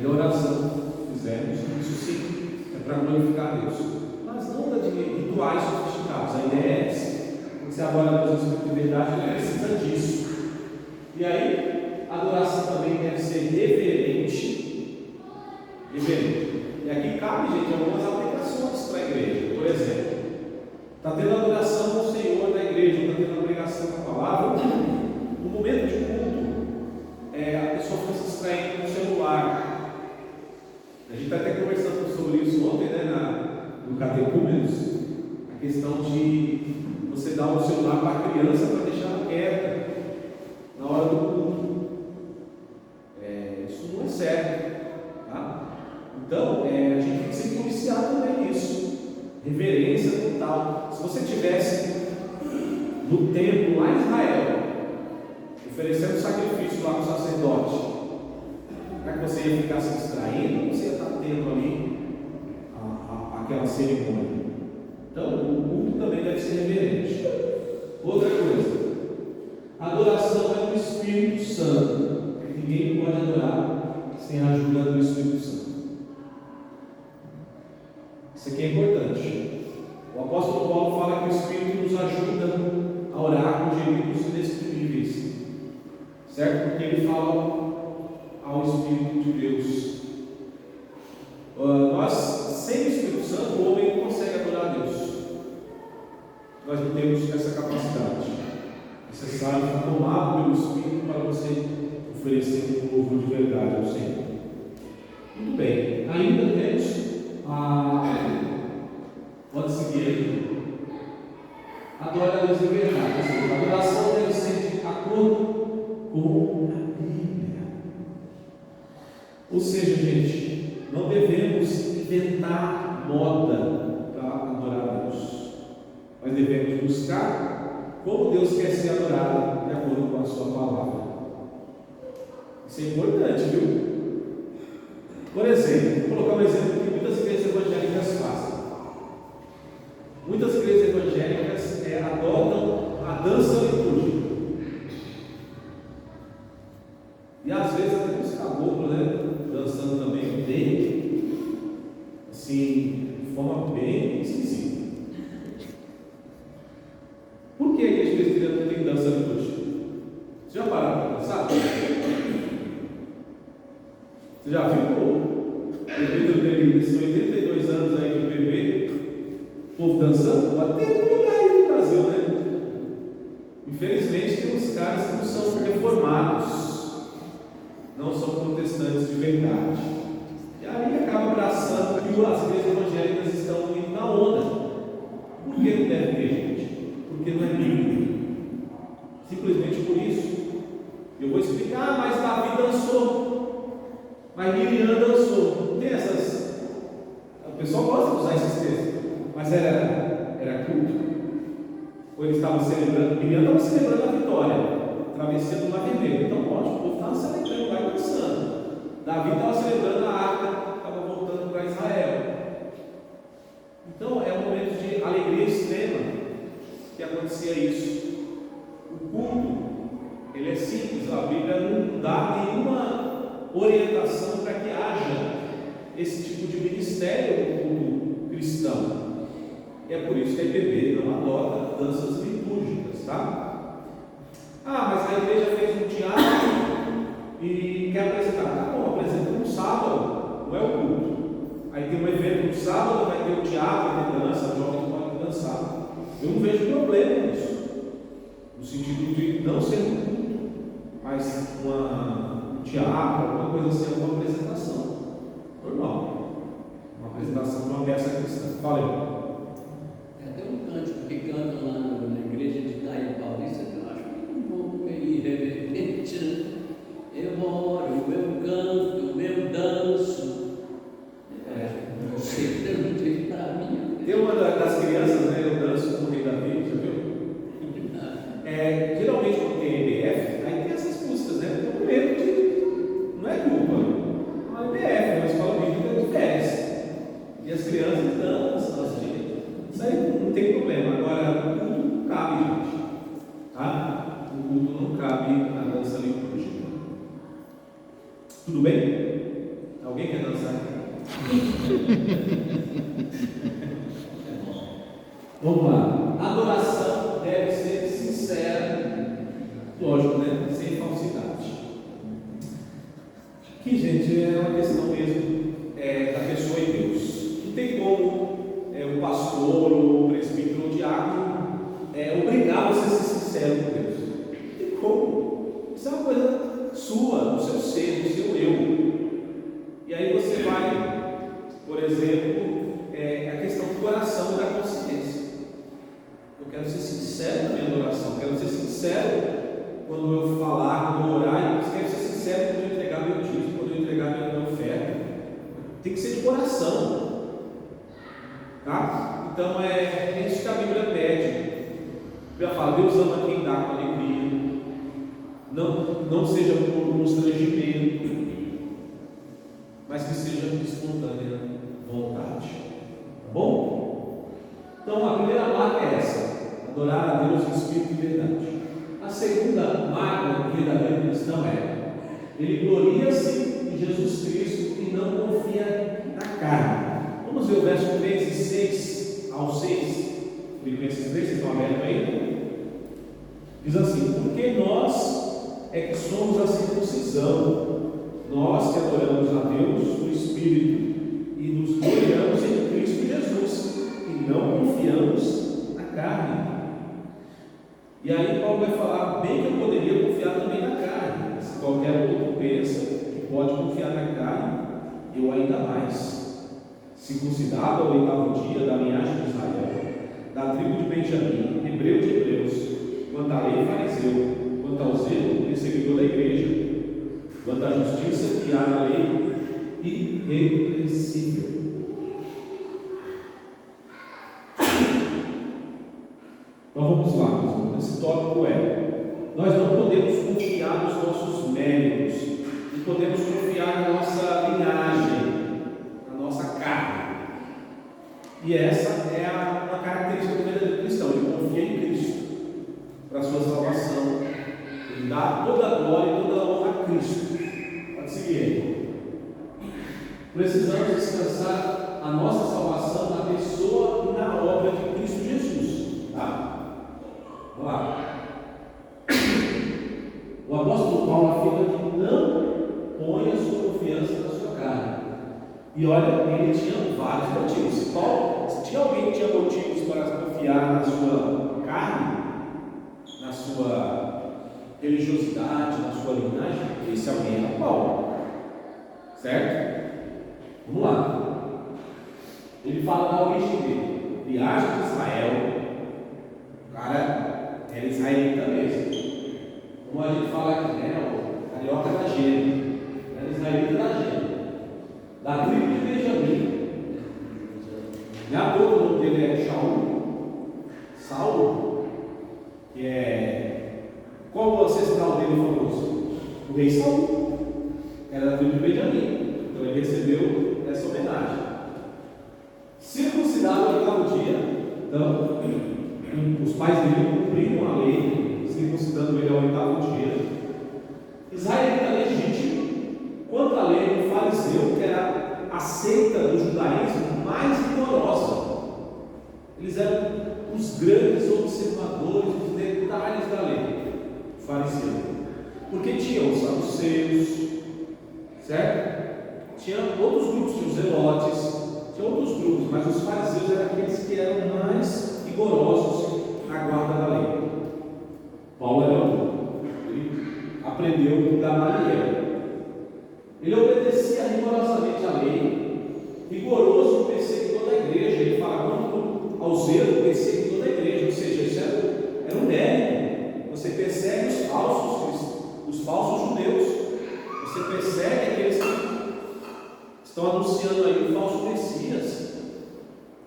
oração que fizermos, isso sim é para glorificar a Deus, mas não de rituais sofisticados. A ideia é essa. Quando você adora a Deus em espírito de verdade, não precisa disso. E aí, a adoração também deve ser reverente. E aqui cabe, gente, algumas aplicações para a igreja. Por exemplo, está tendo a adoração ao Senhor na igreja, está tendo a pregação da palavra. No momento de culto, a pessoa fica se distraindo no celular. A gente está até conversando sobre isso ontem, né, no Catecúmenos, a questão de você dar o celular para a criança para deixar quieta na hora do culto. Isso não é certo, tá? Então, a gente tem que se policiar também nisso. Reverência total. Se você tivesse no templo lá em Israel, oferecendo sacrifício lá para o sacerdote, será que você ia ficar se distraindo ou você ia estar tendo ali aquela cerimônia? Então, o culto também deve ser reverente. Outra coisa, a adoração é do Espírito Santo. Ninguém pode adorar sem a ajuda do Espírito Santo. Isso aqui é importante. O apóstolo Paulo fala que o Espírito nos ajuda a orar com gemidos inexprimíveis, certo? Porque ele fala ao Espírito de Deus. Nós, sem o Espírito Santo, o homem não consegue adorar a Deus. Nós não temos essa capacidade. É necessário estar tomado pelo Espírito para você oferecer um louvor de verdade ao Senhor. Muito bem, ainda temos pode seguir aqui. Adora a Deus de verdade. A adoração deve ser de acordo com a Bíblia. Ou seja, gente, não devemos inventar moda para adorar a Deus, mas devemos buscar como Deus quer ser adorado de acordo com a sua palavra. Isso é importante, viu? Por exemplo, vou colocar um exemplo que muitas igrejas evangélicas fazem. Muitas igrejas evangélicas adotam a dança litúrgica. E às vezes até os caboclos, né, dançando também bem, assim, de forma bem esquisita. Por que a igreja presbiteriana não tem dança litúrgica? Você já pararam para dançar? Você já viu? Devido nesses 82 anos aí de bebê, o povo dançando, até no lugar aí no Brasil, né? Infelizmente tem uns caras que não são reformados, não são protestantes de verdade. E aí acaba abraçando que as igrejas evangélicas estão indo na onda. Por que não deve ter, gente? Porque não é bíblico. Simplesmente por isso. Eu vou explicar, mas Davi dançou, mas Miriam dançou. Não tem essas. O pessoal gosta de usar esses textos, mas era culto. Ou eles estavam celebrando, Miriam estava celebrando a vitória, travessia do Mar Vermelho. Então, ótimo, o povo estava celebrando, vai dançando. Davi estava celebrando a arca, estava voltando para Israel. Então, é um momento de alegria extrema que acontecia isso. O culto, ele é simples, a Bíblia não dá nenhuma orientação para que haja esse tipo de ministério no culto cristão. E é por isso que a IPB não adota danças litúrgicas, tá? Mas a igreja fez um teatro e quer apresentar. Tá bom, apresenta no sábado, não é o culto. Aí tem um evento no sábado, vai ter o teatro, vai ter dança, os jovens podem dançar. Eu não vejo problema nisso, no sentido de não ser um culto, mas um teatro, alguma coisa assim, alguma apresentação. Normal. Uma apresentação de uma peça cristã. Fala aí. Tem um cântico que canta lá na igreja de Itaí Paulista, que eu acho um pouco meio irreverente. Eu oro, eu canto, Tem uma das crianças, né? Eu danço com o Rei Davi, já viu? Geralmente quando tem EBF, aí tem essas músicas, né? Eu primeiro que não é culpa, não é EBF, é uma escola bíblica de férias. E as crianças dançam, isso aí não tem problema. Agora, o culto não cabe, gente. Tá? O culto não cabe a dança litúrgica. Tudo bem? Alguém quer dançar aqui? Vamos lá. A adoração deve ser sincera, lógico, né? Sem falsidade. Aqui, gente, é uma questão mesmo da pessoa e Deus. Não tem como o pastor, o presbítero, o diácono obrigar você a ser sincero com Deus. Não tem como. Isso é uma coisa sua, do seu ser, do seu eu. E aí você vai, por exemplo, a questão do coração e da consciência. Eu quero ser sincero na minha adoração, quero ser sincero quando eu falar, quando eu orar, eu quero ser sincero quando eu entregar meu dízimo, quando eu entregar minha oferta. Tem que ser de coração. Tá? Então é isso que a Bíblia pede. A Bíblia fala: Deus ama quem dá com alegria. Não seja por constrangimento, mas que seja de espontânea vontade. Tá bom? Então a primeira marca é essa: adorar a Deus em espírito e verdade. A segunda marca do verdadeiro cristão ele gloria-se em Jesus Cristo e não confia na carne. Vamos ver o verso 3 e 6 ao 6. Filipenses 3, vocês estão abertos aí? Diz assim: porque nós que somos a circuncisão, nós que adoramos a Deus no Espírito e nos gloriamos em Cristo Jesus e não confiamos na carne. E aí Paulo vai falar: bem que eu poderia confiar também na carne. Se qualquer outro pensa que pode confiar na carne, eu ainda mais. Circuncidado ao 8º dia da linhagem de Israel, da tribo de Benjamim, hebreu de hebreus, quanto à lei fariseu, quanto ao zelo perseguidor da igreja, quanto à justiça que há na lei, irrepreensível. Então vamos lá, meus irmãos. Esse tópico nós não podemos confiar nos nossos méritos, não podemos confiar na nossa linhagem, na nossa carne. E essa é uma característica do verdadeiro cristão: ele confia em Cristo para a sua salvação, ele dá toda a glória e toda a honra a Cristo. Pode seguir aí. Precisamos descansar a nossa salvação na pessoa e na obra de Cristo Jesus. Tá? Vamos lá. O apóstolo Paulo afirma que não põe a sua confiança na sua carne. E olha, ele tinha vários motivos. Se tinha alguém que tinha motivos para confiar na sua carne, na sua religiosidade, na sua linhagem, esse alguém era Paulo. Certo? Vamos lá. Ele fala da origem dele: viagem de Israel. O cara era israelita mesmo. Como a gente fala aqui, né? O carioca da gênero. Era israelita da gênero. Da tribo de Benjamim. Não é à toa o nome dele é Saulo, que é. Qual o ancestral dele famoso? O rei Saul. Era da tribo de Benjamim. Então ele recebeu essa homenagem. Circuncidado no 8º dia. Então, os pais dele cumpriram a lei, circuncidando ele ao 8º dia. Israelita legítimo. Quanto à lei do fariseu, que era a seita do judaísmo mais rigorosa. Eles eram os grandes observadores dos detalhes da lei. Fariseu, porque tinham os saduceus, certo? Tinha outros grupos, tinha os zelotes, tinha outros grupos, mas os fariseus eram aqueles que eram mais rigorosos na guarda da lei. Paulo era um, ele aprendeu com Gamaliel. Ele obedecia rigorosamente à lei, rigoroso perseguidor da igreja. Ele fala quanto ao zelo perseguidor da igreja, ou seja, isso era um mérito. Você persegue os falsos judeus, você persegue aqueles que estão anunciando aí o falso Messias.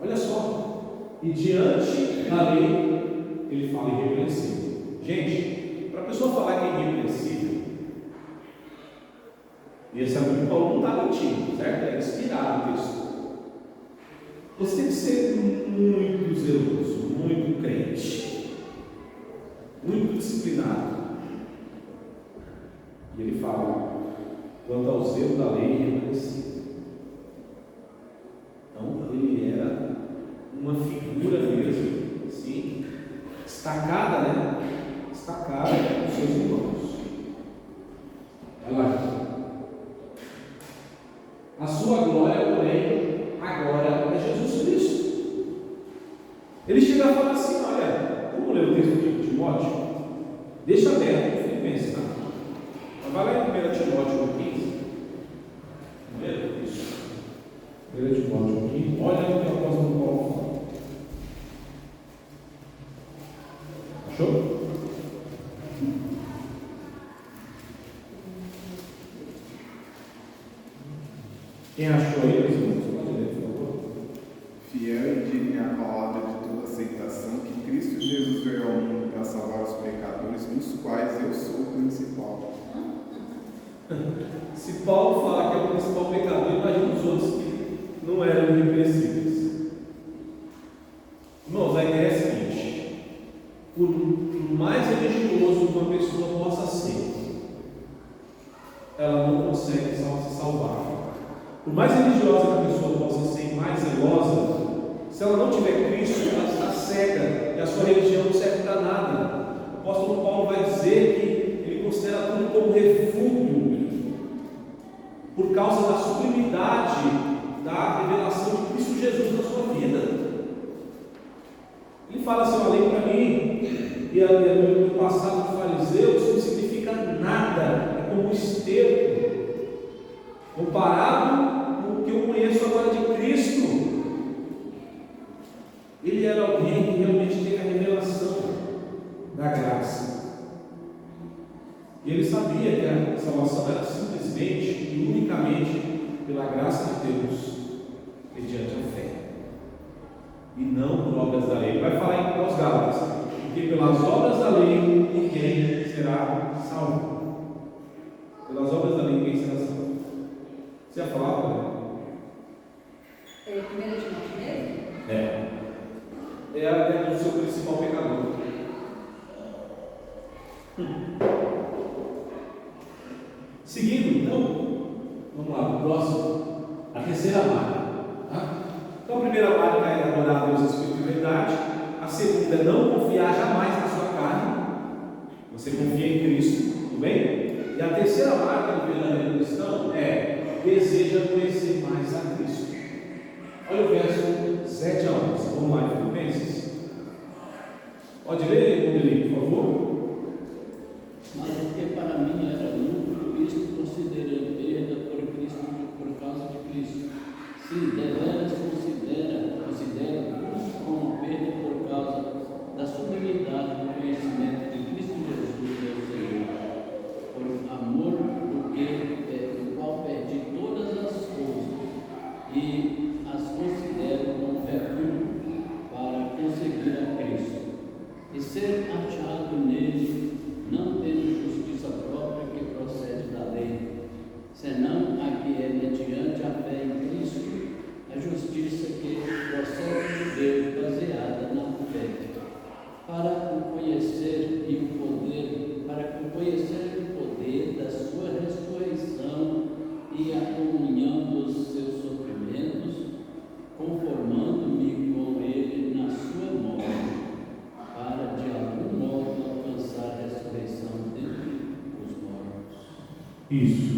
Olha só, E diante da lei, ele fala irrepreensível. Gente, para a pessoa falar que é irrepreensível, e esse amigo Paulo não está mentindo, certo? É inspirado o texto. Você tem que ser muito zeloso, muito crente, muito disciplinado. E ele fala, quanto ao zelo da lei, irrepreensível. Então, ele era uma figura mesmo, assim, destacada, né? Destacada dos seus irmãos. Vai lá. A sua glória, porém, agora é Jesus Cristo. Ele chega a falar assim, olha, vamos ler o texto de Timóteo? Deixa aberto o Filipenses, tá? Mas vai lá em 1 Timóteo 15. Primeiro, isso. 1 Timóteo 15. Olha o que o apóstolo Paulo fala. Achou? Quem achou aí, meus irmãos? Pode ler, por favor. Fiel e digna a palavra de toda aceitação que Cristo Jesus veio ao mundo para salvar os pecadores, dos quais eu sou o principal. Se Paulo falar que é o principal pecador, imagina os outros que não eram irrepreensíveis. Irmãos, a ideia é a seguinte: por mais religioso que uma pessoa possa ser, ela não consegue se salvar. Por mais religiosa que a pessoa possa ser, mais zelosa, se ela não tiver Cristo, ela está cega e a sua religião não serve para nada. O apóstolo Paulo vai dizer que ele considera tudo como refúgio por causa da sublimidade da revelação de Cristo Jesus na sua vida. Ele fala assim: olha, para mim e no passado dos fariseus isso não significa nada, é como um esterco comparado com o que eu conheço agora de Cristo. Ele era alguém que realmente teve a revelação da graça. E ele sabia que a salvação era simplesmente e unicamente pela graça de Deus, mediante a fé, e não por obras da lei. Ele vai falar em aos Gálatas, porque pelas obras da lei ninguém será salvo. Pelas obras da lei ninguém será salvo. Você ia falar, né? É 1 Timóteo mesmo? É a ideia do seu principal pecador. Seguindo, então, vamos lá, o próximo, a terceira marca. Tá? Então, a primeira marca é adorar a Deus em espírito e verdade. A segunda é não confiar jamais na sua carne. Você confia em Cristo, tudo bem? E a terceira marca do verdadeiro cristão é deseja conhecer mais a Cristo. Olha o verso 7 a 11. Vamos lá, Filipenses. Pode ler, Rodrigo, por favor. Mas porque para mim era lucro, isto considerei perda por Cristo, por causa de Cristo. Sim, deveras considero como perda por causa da sublimidade do conhecimento de Cristo Jesus, meu Senhor, por amor do qual perdi todas as coisas e as considero como refúgio para conseguir a Cristo e ser achado nele, não tendo justiça própria que procede da lei, senão a que é mediante a fé em Cristo, a justiça que procede de Deus, baseada na fé, para o conhecer o poder da sua ressurreição e a comunhão dos seus sofrimentos, conformando-me com ele na sua morte, para de algum modo alcançar a ressurreição dentre os mortos. Isso.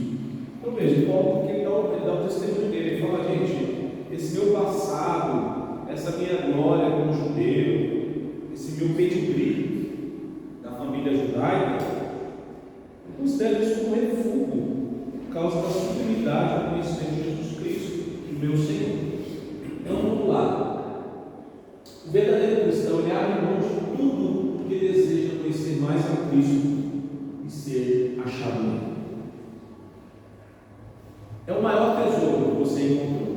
Então veja, Paulo, porque ele dá o testemunho dele. Ele fala: gente, esse meu passado, essa minha glória como judeu, esse meu pedigree da família judaica, eu considero isso como refúgio por causa da sublimidade do conhecimento de Jesus Cristo, do meu Senhor. Então vamos lá. O verdadeiro cristão, ele abre mão de tudo porque deseja conhecer mais a Cristo e ser achado nele. É o maior tesouro que você encontrou.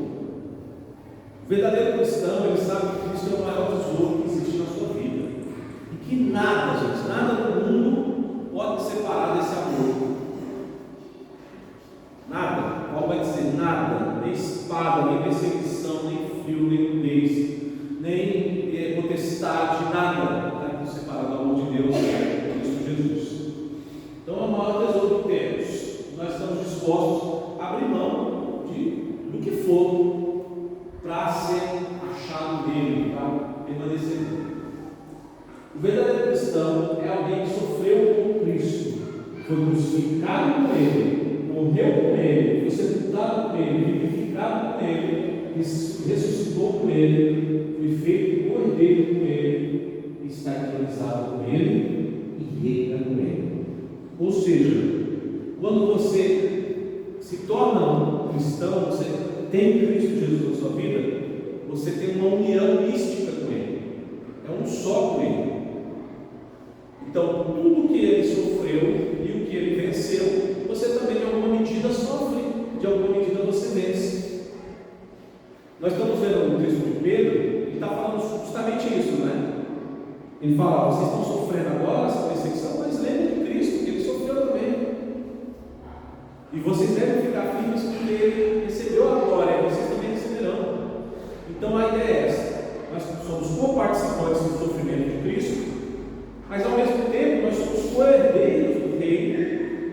O verdadeiro cristão, ele sabe que Cristo é o maior tesouro que existe na sua vida. E que nada, gente, nada no mundo pode separar desse amor. Nada. Qual vai dizer? Nada. Nem espada, nem perseguição, nem frio, nem nudez, nem potestade, nada vai nos separar do amor de Deus, Cristo Jesus. Então é o maior tesouro que temos. Nós estamos dispostos a abrir mão do que for para ser achado nele, para permanecer nele. O verdadeiro cristão é alguém que sofreu com Cristo, foi crucificado com ele, morreu com ele, foi sepultado com ele, vivificado com ele, ressuscitou com ele, foi feito cordeiro com ele, está entronizado com ele e reina com ele. Ou seja, quando você se torna um cristão, você tem Cristo Jesus na sua vida, você tem uma união mística com ele, é um só com ele. Então, tudo que ele sofreu e o que ele venceu, você também de alguma medida sofre, de alguma medida você vence. Nós estamos vendo no texto de Pedro, ele está falando justamente isso, né? Ele fala: vocês estão sofrendo agora essa perseguição, mas lembrem de Cristo, que ele sofreu também. E vocês devem ficar firmes porque ele recebeu a glória, e vocês também receberão. Então a ideia é essa: nós somos co-participantes do sofrimento de Cristo, mas ao mesmo tempo nós somos co-herdeiros do reino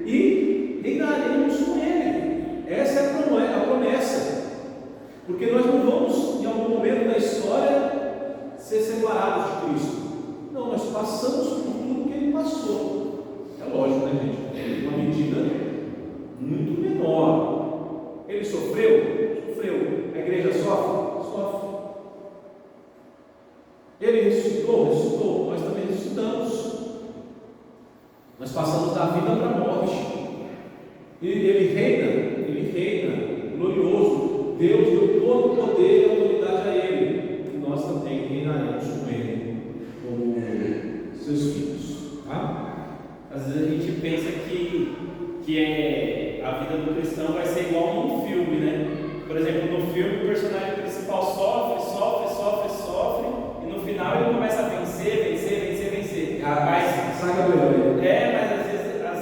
e reinaremos com ele. Essa é a promessa, porque nós não vamos em algum momento da história ser separados de Cristo. Não, nós passamos por tudo que ele passou. É lógico, né, gente? Uma medida muito menor. Ele sofreu? Sofreu. A igreja sofre? Sofre. Ele ressuscitou? Ressuscitou. Nós também ressuscitamos. Nós passamos da vida para a morte. E ele reina, glorioso. Deus deu todo o poder e autoridade a ele. E nós também reinaremos com ele, como seus filhos. Tá? Às vezes a gente pensa que a vida do cristão vai ser igual num filme, né? Por exemplo, no filme o personagem principal sofre, e no final ele começa a vencer. Mas saca do herói. mas às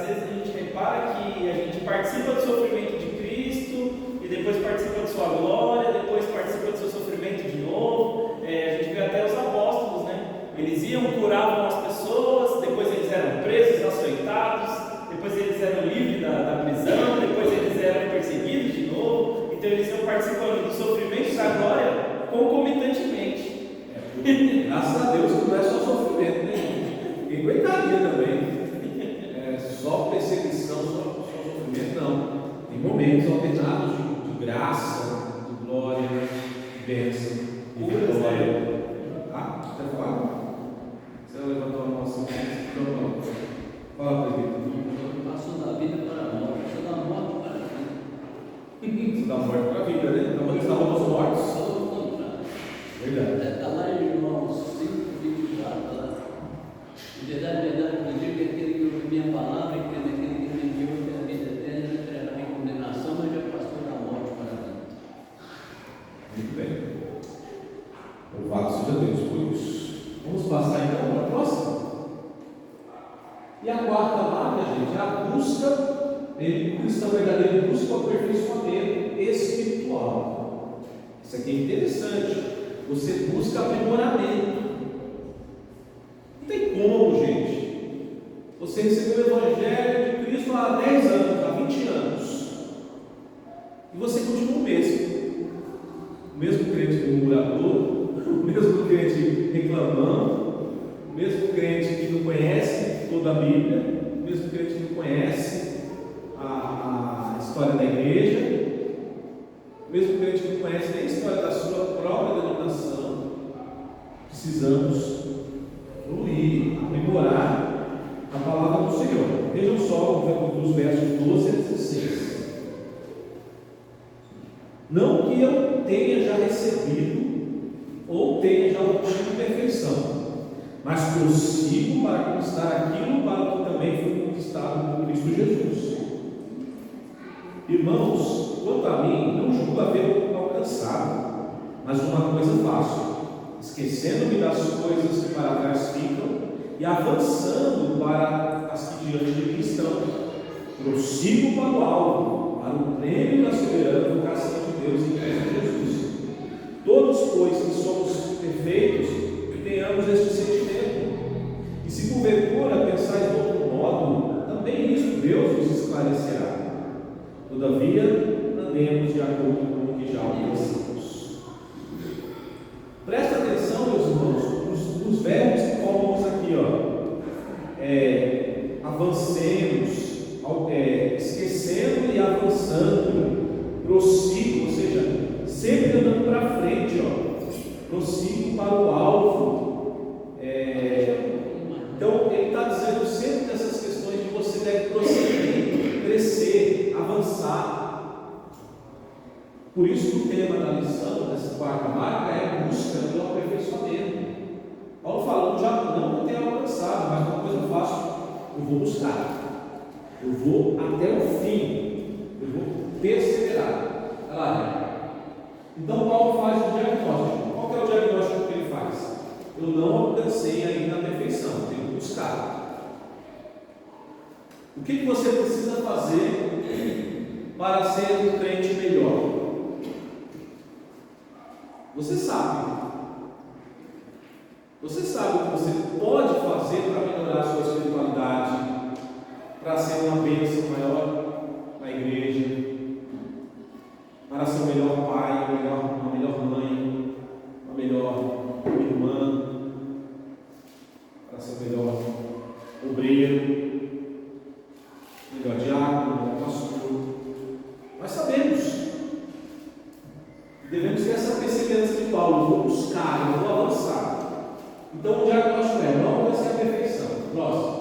vezes a gente repara que a gente participa do sofrimento de Cristo, e depois participa de sua glória, depois participa do seu sofrimento de novo. A gente vê até os apóstolos, né? Eles iam, curavam as pessoas, depois eles eram presos, açoitados, depois eles eram livres da prisão, depois eles eram perseguidos de novo. Então eles iam participando do sofrimento e da glória concomitantemente. Graças a Deus que não é só sofrimento, né? E coitaria também. Só perseguição, só sofrimento, não. Tem momentos alternados de graça, de glória, de bênção, de vitória. Ah, você vai falar? Você vai levantar a mão assim? Fala para ele. Passou da vida para a morte, passou da morte para a vida. Você dá morte para a vida, né? Então, eles estavam os mortos. Só o contrário. Verdade. Está lá em João 5:24, lá. Em verdade, eu digo que aquele que ouve minha palavra e crê naquele que me enviou tem a vida eterna, não entrará em condenação, mas já passou da morte para a vida. Muito bem. Louvado seja Deus por isso. Vamos passar então para a próxima. E a quarta marca, gente, é a busca. O cristão verdadeiro busca o aperfeiçoamento espiritual. Isso aqui é interessante. Você busca aprimoramento. Não tem como, gente. Você recebeu o Evangelho de Cristo há 10 anos, há 20 anos. E você continua o mesmo. O mesmo crente murmurador, o mesmo crente reclamando, o mesmo crente que não conhece toda a Bíblia, o mesmo crente que não conhece a história da igreja, o mesmo crente que não conhece nem a história da sua própria denominação. Precisamos fluir, aprimorar a palavra do Senhor. Vejam só os versos 12 a 16. Não que eu tenha já recebido ou tenha já obtido perfeição, mas prossigo para conquistar aquilo para o que também foi conquistado por Cristo Jesus. Irmãos, quanto a mim, não julgo haver alcançado, Mas uma coisa faço, esquecendo-me das coisas que para trás ficam e avançando para as que diante de mim estão, prossigo para o alvo, para o prêmio da soberana vocação de Deus em Cristo Jesus. Todos, pois, que somos perfeitos, que tenhamos este sentimento. E se porventura pensais de outro modo, também isso Deus vos esclarecerá. Todavia, andemos de acordo com o que já alcançamos. Presta atenção, meus irmãos, nos verbos que colocamos aqui, avancemos, esquecendo e avançando, prossigo, ou seja, sempre andando para frente, prossigo para o alvo. Então, ele está dizendo sempre dessas questões de você deve prosseguir, crescer, avançar. Por isso que o tema da lição, dessa quarta marca, é busca do aperfeiçoamento. Paulo falando, já não tenho alcançado, mas uma coisa eu faço, eu vou buscar. Eu vou até o fim, eu vou perseverar. Olha lá. Então Paulo faz o diagnóstico. Qual que é o diagnóstico que ele faz? Eu não alcancei ainda a perfeição, tenho que buscar. O que você precisa fazer para ser um crente melhor? Você sabe. Você sabe o que você pode fazer para melhorar a sua espiritualidade, para ser uma bênção maior na igreja, para ser o melhor pai, uma melhor mãe, uma melhor irmã, para ser o melhor obreiro, melhor diácono, melhor pastor. Nós sabemos, devemos ter essa perseverança de Paulo. Eu vou buscar, eu vou avançar. Então o diagnóstico é: não alcancei a perfeição. Próximo.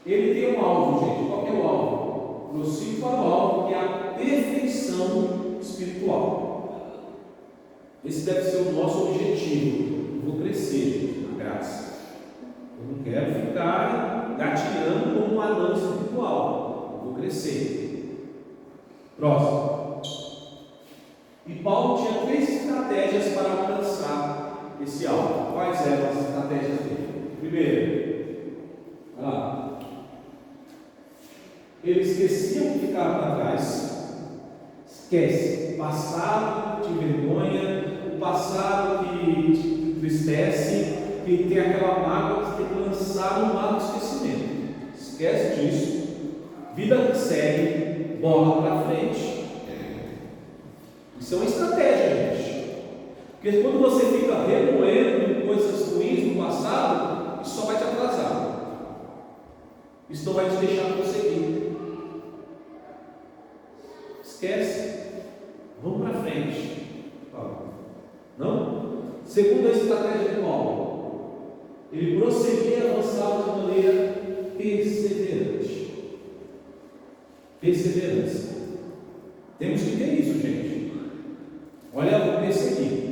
Ele tem um alvo, gente. Qual que é o alvo? Prossigo para o alvo, que é a perfeição espiritual. Esse deve ser o nosso objetivo. Eu vou crescer na graça. Eu não quero ficar gatinhando como um anão espiritual. Eu vou crescer. Próximo. E Paulo tinha 3 estratégias para alcançar esse alvo. Quais eram as estratégias dele? Primeiro, olha lá. Ele esquecia o que ficava para trás. Esquece o passado que te envergonha, o passado que te entristece, que tem aquela mágoa que tem que lançar no mar do esquecimento. Esquece disso. Vida que segue, bola para frente. Isso é uma estratégia, gente. Porque quando você fica remoendo coisas ruins no passado, isso só vai te atrasar. Isso não vai te deixar prosseguir. Esquece. Vamos para frente. Não? Segunda estratégia de Paulo. Ele prosseguia e avançava de maneira perseverante. Perseverança. Temos que ter isso, gente. Olha, eu vou perseguir.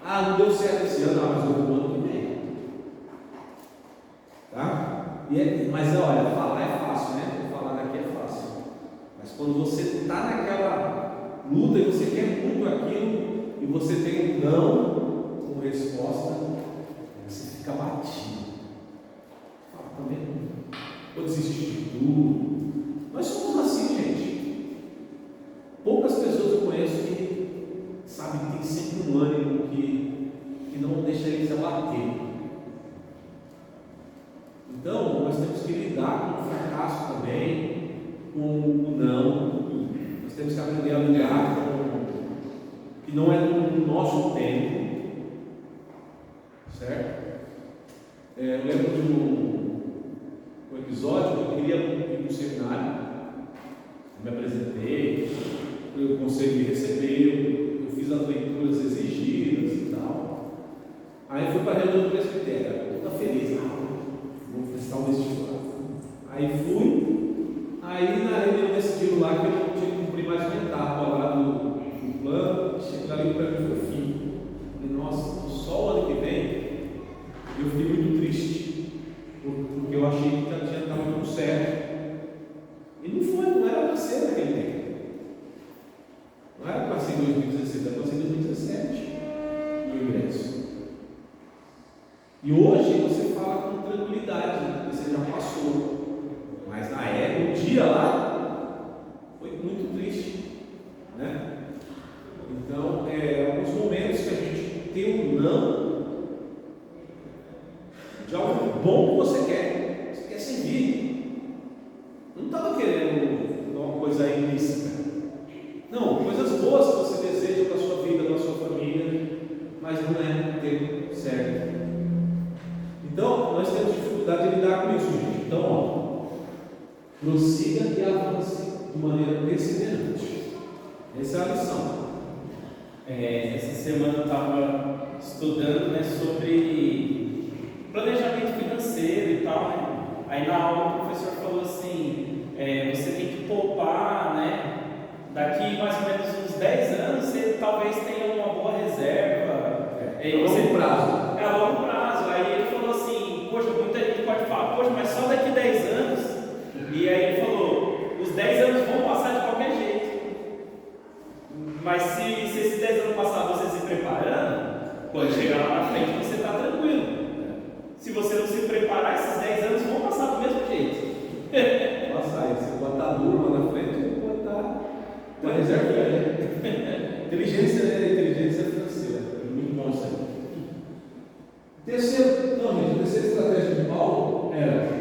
Não deu certo esse ano, mas eu vou ano que vem. Tá? Mas olha, falar é fácil, né? Falar daqui é fácil. Mas quando você está naquela luta e você quer muito aquilo e você tem um não como resposta, você fica batido. Fala, também vou desistir de tudo. Nós somos assim, gente. Poucas pessoas eu conheço que sabem que tem sempre um ânimo que não deixa ele se abater. Então, nós temos que lidar com o fracasso também, com o não. Nós temos que aprender a lidar com o que não é do nosso tempo. Certo? Eu lembro de um episódio que eu queria ir para o seminário. Eu me apresentei, eu consegui receber, eu fiz as leituras exigidas e tal. Aí fui para a reunião do presbitério, toda feliz. Vou prestar um vestibular. Aí fui, aí na reunião decidiram lá que eu não tinha que cumprir mais uma etapa lá do plano. Chegou ali para mim, foi o fim. Falei, nossa, só o ano que vem. Eu fiquei muito triste, porque eu achei que já tinha estado tudo certo. E não era para ser naquele tempo. Não era para ser em 2016, era para ser em E hoje você fala com tranquilidade, porque você já passou. Mas na época, o dia lá, foi muito triste, né? Então, alguns momentos que a gente tem um não de algo bom que você quer servir. Não estava querendo uma coisa ilícita. Não, coisas boas que você deseja para a sua vida, para a sua família, mas não é o tempo certo. Então, nós temos dificuldade de lidar com isso, gente. Então, prossiga e avance de maneira perseverante. Essa é a lição. Essa semana eu estava estudando, né, sobre planejamento financeiro e tal, né? Aí na aula o professor falou assim, você tem que poupar, né? Daqui mais ou menos uns 10 anos você talvez tenha uma boa reserva. A longo prazo. A longo prazo. Aí ele falou assim, poxa, muita gente pode falar, poxa, mas só daqui 10 anos. E aí ele falou, os 10 anos vão passar de qualquer jeito. Mas se esses 10 anos passar você se preparando, quando chegar lá na frente você está tranquilo. Se você não se preparar, esses 10 anos vão passar do mesmo jeito. Nossa, aí você pode estar duro lá na frente, pode estar uma reserva, né? Inteligência financeira. Muito bom isso aí. A terceira estratégia de Paulo era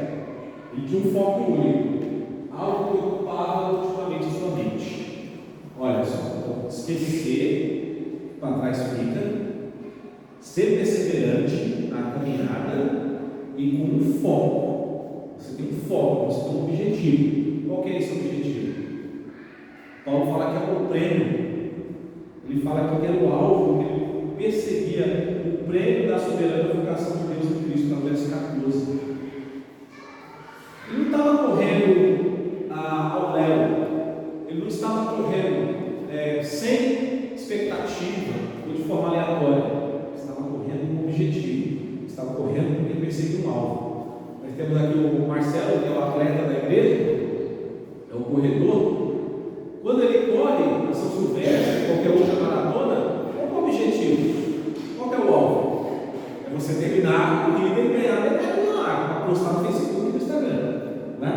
ele tinha um foco único, algo que ocupava ultimamente a sua mente. Olha só, então, esquecer para trás fica, ser perseverante na caminhada e com um foco. Você tem um foco, você tem um objetivo. Qual que é esse objetivo? Paulo fala que é o prêmio. Ele fala que era o alvo, que ele perseguia o prêmio da soberana vocação de Deus em Cristo, na verso 14. Ele não estava correndo ao léu, ele não estava correndo sem expectativa ou de forma aleatória, ele estava correndo com um objetivo, ele estava correndo porque ele perseguia um alvo. Nós temos aqui o Marcelo, que é o atleta da igreja, é o corredor. Quando ele corre na São Silvestre, qualquer outra maratona, qual é o objetivo? Qual é o alvo? É você terminar a corrida e ganhar a medalha lá, para postar no Facebook e no Instagram, né?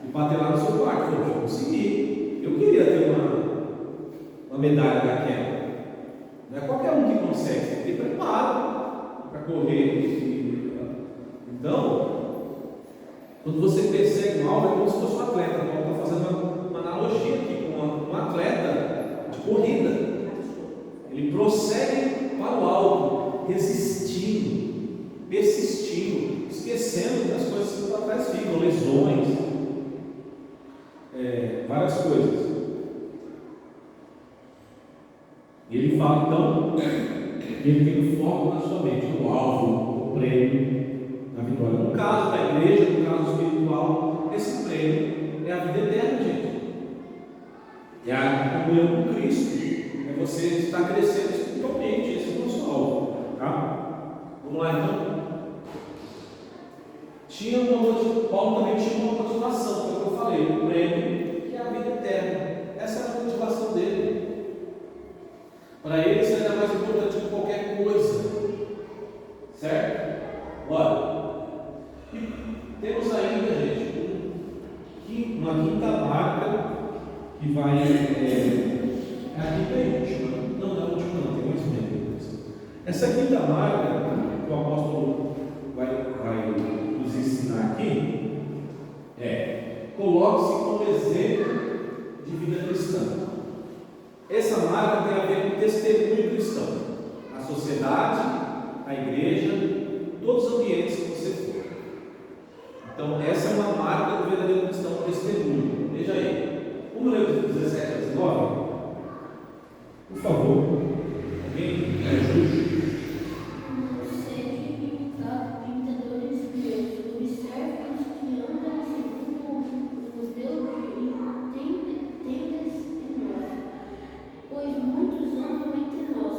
E bater lá no seu quarto. Eu consegui. Eu queria ter uma medalha daquela. Não é qualquer um que consegue, tem que ter preparo para correr. Então, quando você persegue um alvo, é como se fosse um atleta. Paulo está fazendo uma analogia aqui com um atleta de corrida. Ele prossegue para o alto, resistindo, persistindo, esquecendo das coisas que para trás ficam, lesões, várias coisas. E ele fala então que ele tem um foco na sua mente, no alvo, no prêmio, na vitória. No caso da igreja, no caso espiritual, esse prêmio é a vida eterna, gente. É a comunhão com Cristo. É você estar crescendo espiritualmente. Esse é o nosso alvo. Tá? Vamos lá então. Paulo também tinha uma motivação, foi o que eu falei, o prêmio, que é a vida eterna. Essa era a motivação dele. Para ele isso era mais importante que qualquer coisa. Certo? Olha. E temos ainda, gente, uma quinta marca que vai. É a quinta e última. Não é a última, não, tem mais menos. Essa quinta marca que o apóstolo vai nos ensinar aqui coloque-se como exemplo de vida cristã. Essa marca tem a ver com testemunho cristão, a sociedade, a igreja, todos os ambientes que você for. Então, essa é uma marca do verdadeiro cristão, testemunho. Veja aí, vamos ler os 17 a 19? Por favor, alguém me ajude? Pois muitos andam entre nós,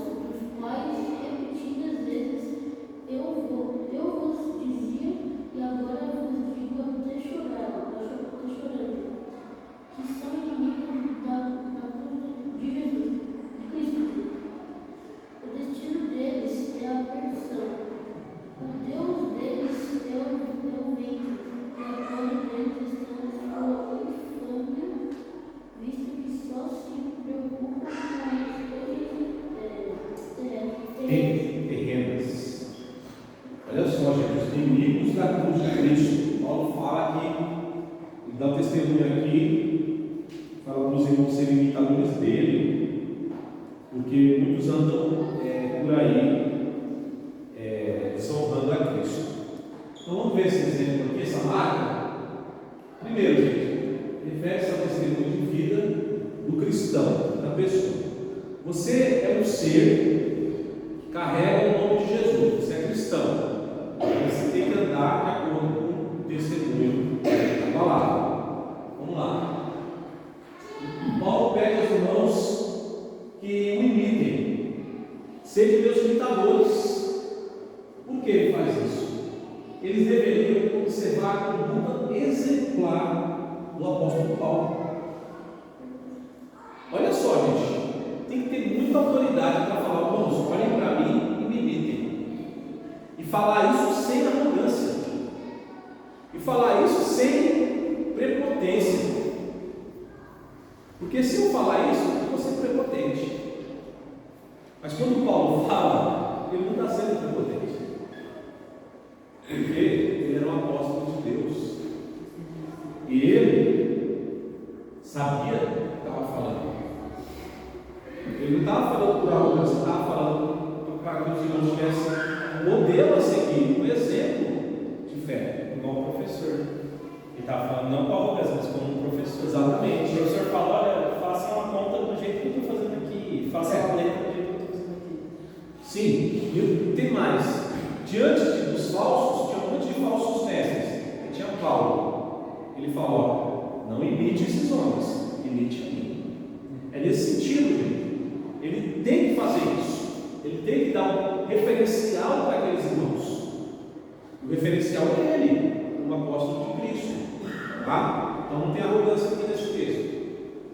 terrenas. Olha só, gente, os inimigos da cruz de Cristo. Paulo fala aqui, e dá um testemunho aqui, fala para os irmãos serem imitadores dele, porque muitos andam por aí desonrando a Cristo. Então vamos ver esse exemplo aqui, essa marca. Primeiro, gente, refere-se ao testemunho de vida do cristão, da pessoa. Você é um ser que carrega o nome de Jesus, você é cristão. Você tem que andar de acordo com o testemunho da palavra. Vamos lá. Paulo pede aos irmãos que o imitem. Sejam meus imitadores. Por que ele faz isso? Eles deveriam observar a conduta exemplar do apóstolo Paulo. Olha só, gente, tem que ter muita autoridade para falar, irmãos, olhem para mim e me imitem. E falar isso sem arrogância. E falar isso sem prepotência. Porque se eu falar isso, eu vou ser prepotente. Mas quando Paulo fala, ele não está sendo prepotente. Porque ele era um apóstolo de Deus. E ele sabia o que estava falando. Ele não estava falando por arrogância, estava falando para que os irmãos tivessem um modelo a seguir, um exemplo de fé, igual o professor. Ele estava falando não com arrogância, mas como um professor. Exatamente. O professor fala, olha, faça uma conta do jeito que eu estou fazendo aqui, faça uma letra do jeito que eu estou fazendo aqui. Sim, e tem mais. Diante dos falsos, tinha um monte de falsos mestres. Tinha Paulo. Ele falou: não imite esses homens, imite a mim. É nesse sentido, gente. Ele tem que fazer isso. Ele tem que dar um referencial para aqueles irmãos. O referencial é ele, um apóstolo de Cristo. Tá? Então não tem arrogância aqui nesse texto.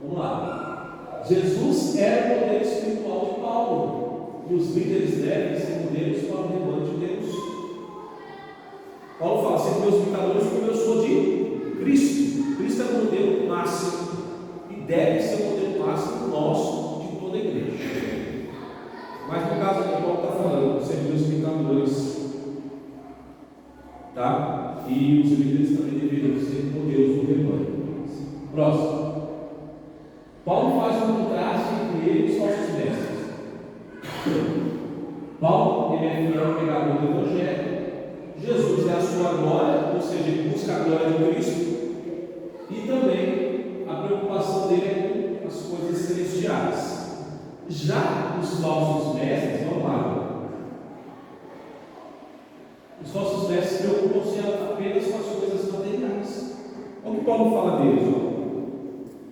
Vamos lá. Jesus era o modelo espiritual de Paulo. E os líderes devem ser modelos para o rebanho de Deus. Paulo fala: sejam meus imitadores como eu sou de Cristo. Cristo é o modelo máximo e deve ser o modelo máximo nosso de toda a igreja. Mas no caso que Paulo está falando, sejam meus imitadores, tá? E os líderes também deveriam ser modelos do rebanho. Próximo. Paulo faz um contraste entre ele e os falsos mestres. Paulo, ele é fiel pregador do Evangelho. Jesus é a sua glória, ou seja, ele busca a glória de Cristo. E também a preocupação dele é com as coisas celestiais. Já os falsos mestres, vamos lá. Os falsos mestres preocupam-se apenas com as coisas materiais. Olha o que Paulo fala deles.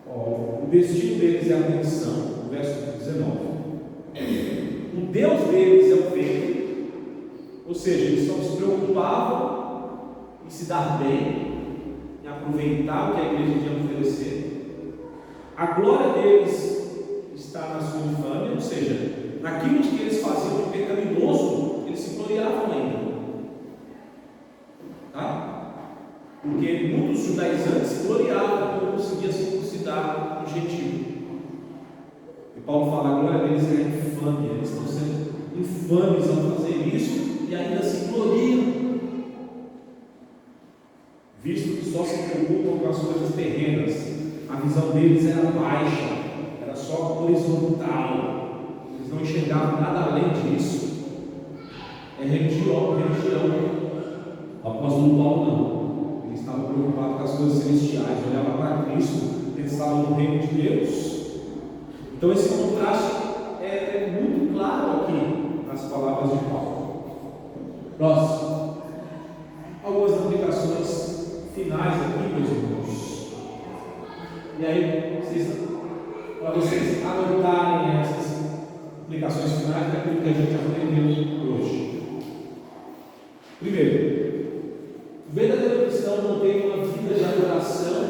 O destino deles é a atenção, no verso 19. O Deus deles é o vento, ou seja, eles só se preocupavam em se dar bem, em aproveitar o que a igreja tinha a oferecer. A glória deles está na sua infâmia, ou seja, naquilo que eles faziam de pecaminoso, eles se gloriavam ainda. Tá? Porque muitos judaizantes se gloriavam porque não conseguiam circuncidar um gentil. E Paulo fala: a glória deles é infâmia, eles estão sendo infames ao fazer isso e ainda se gloriam, visto que só se preocupam com as coisas terrenas. A visão deles era baixa, era só horizontal, eles não enxergavam nada além disso. É religião. O apóstolo Paulo não, ele estava preocupado com as coisas celestiais, olhava para Cristo, pensava no reino de Deus. Então esse contraste é muito claro aqui nas palavras de Paulo. Próximo. Algumas aplicações finais aqui, meus irmãos. E aí, para vocês anotarem essas aplicações finais daquilo que a gente aprendeu hoje. Primeiro, o verdadeiro cristão mantém uma vida de adoração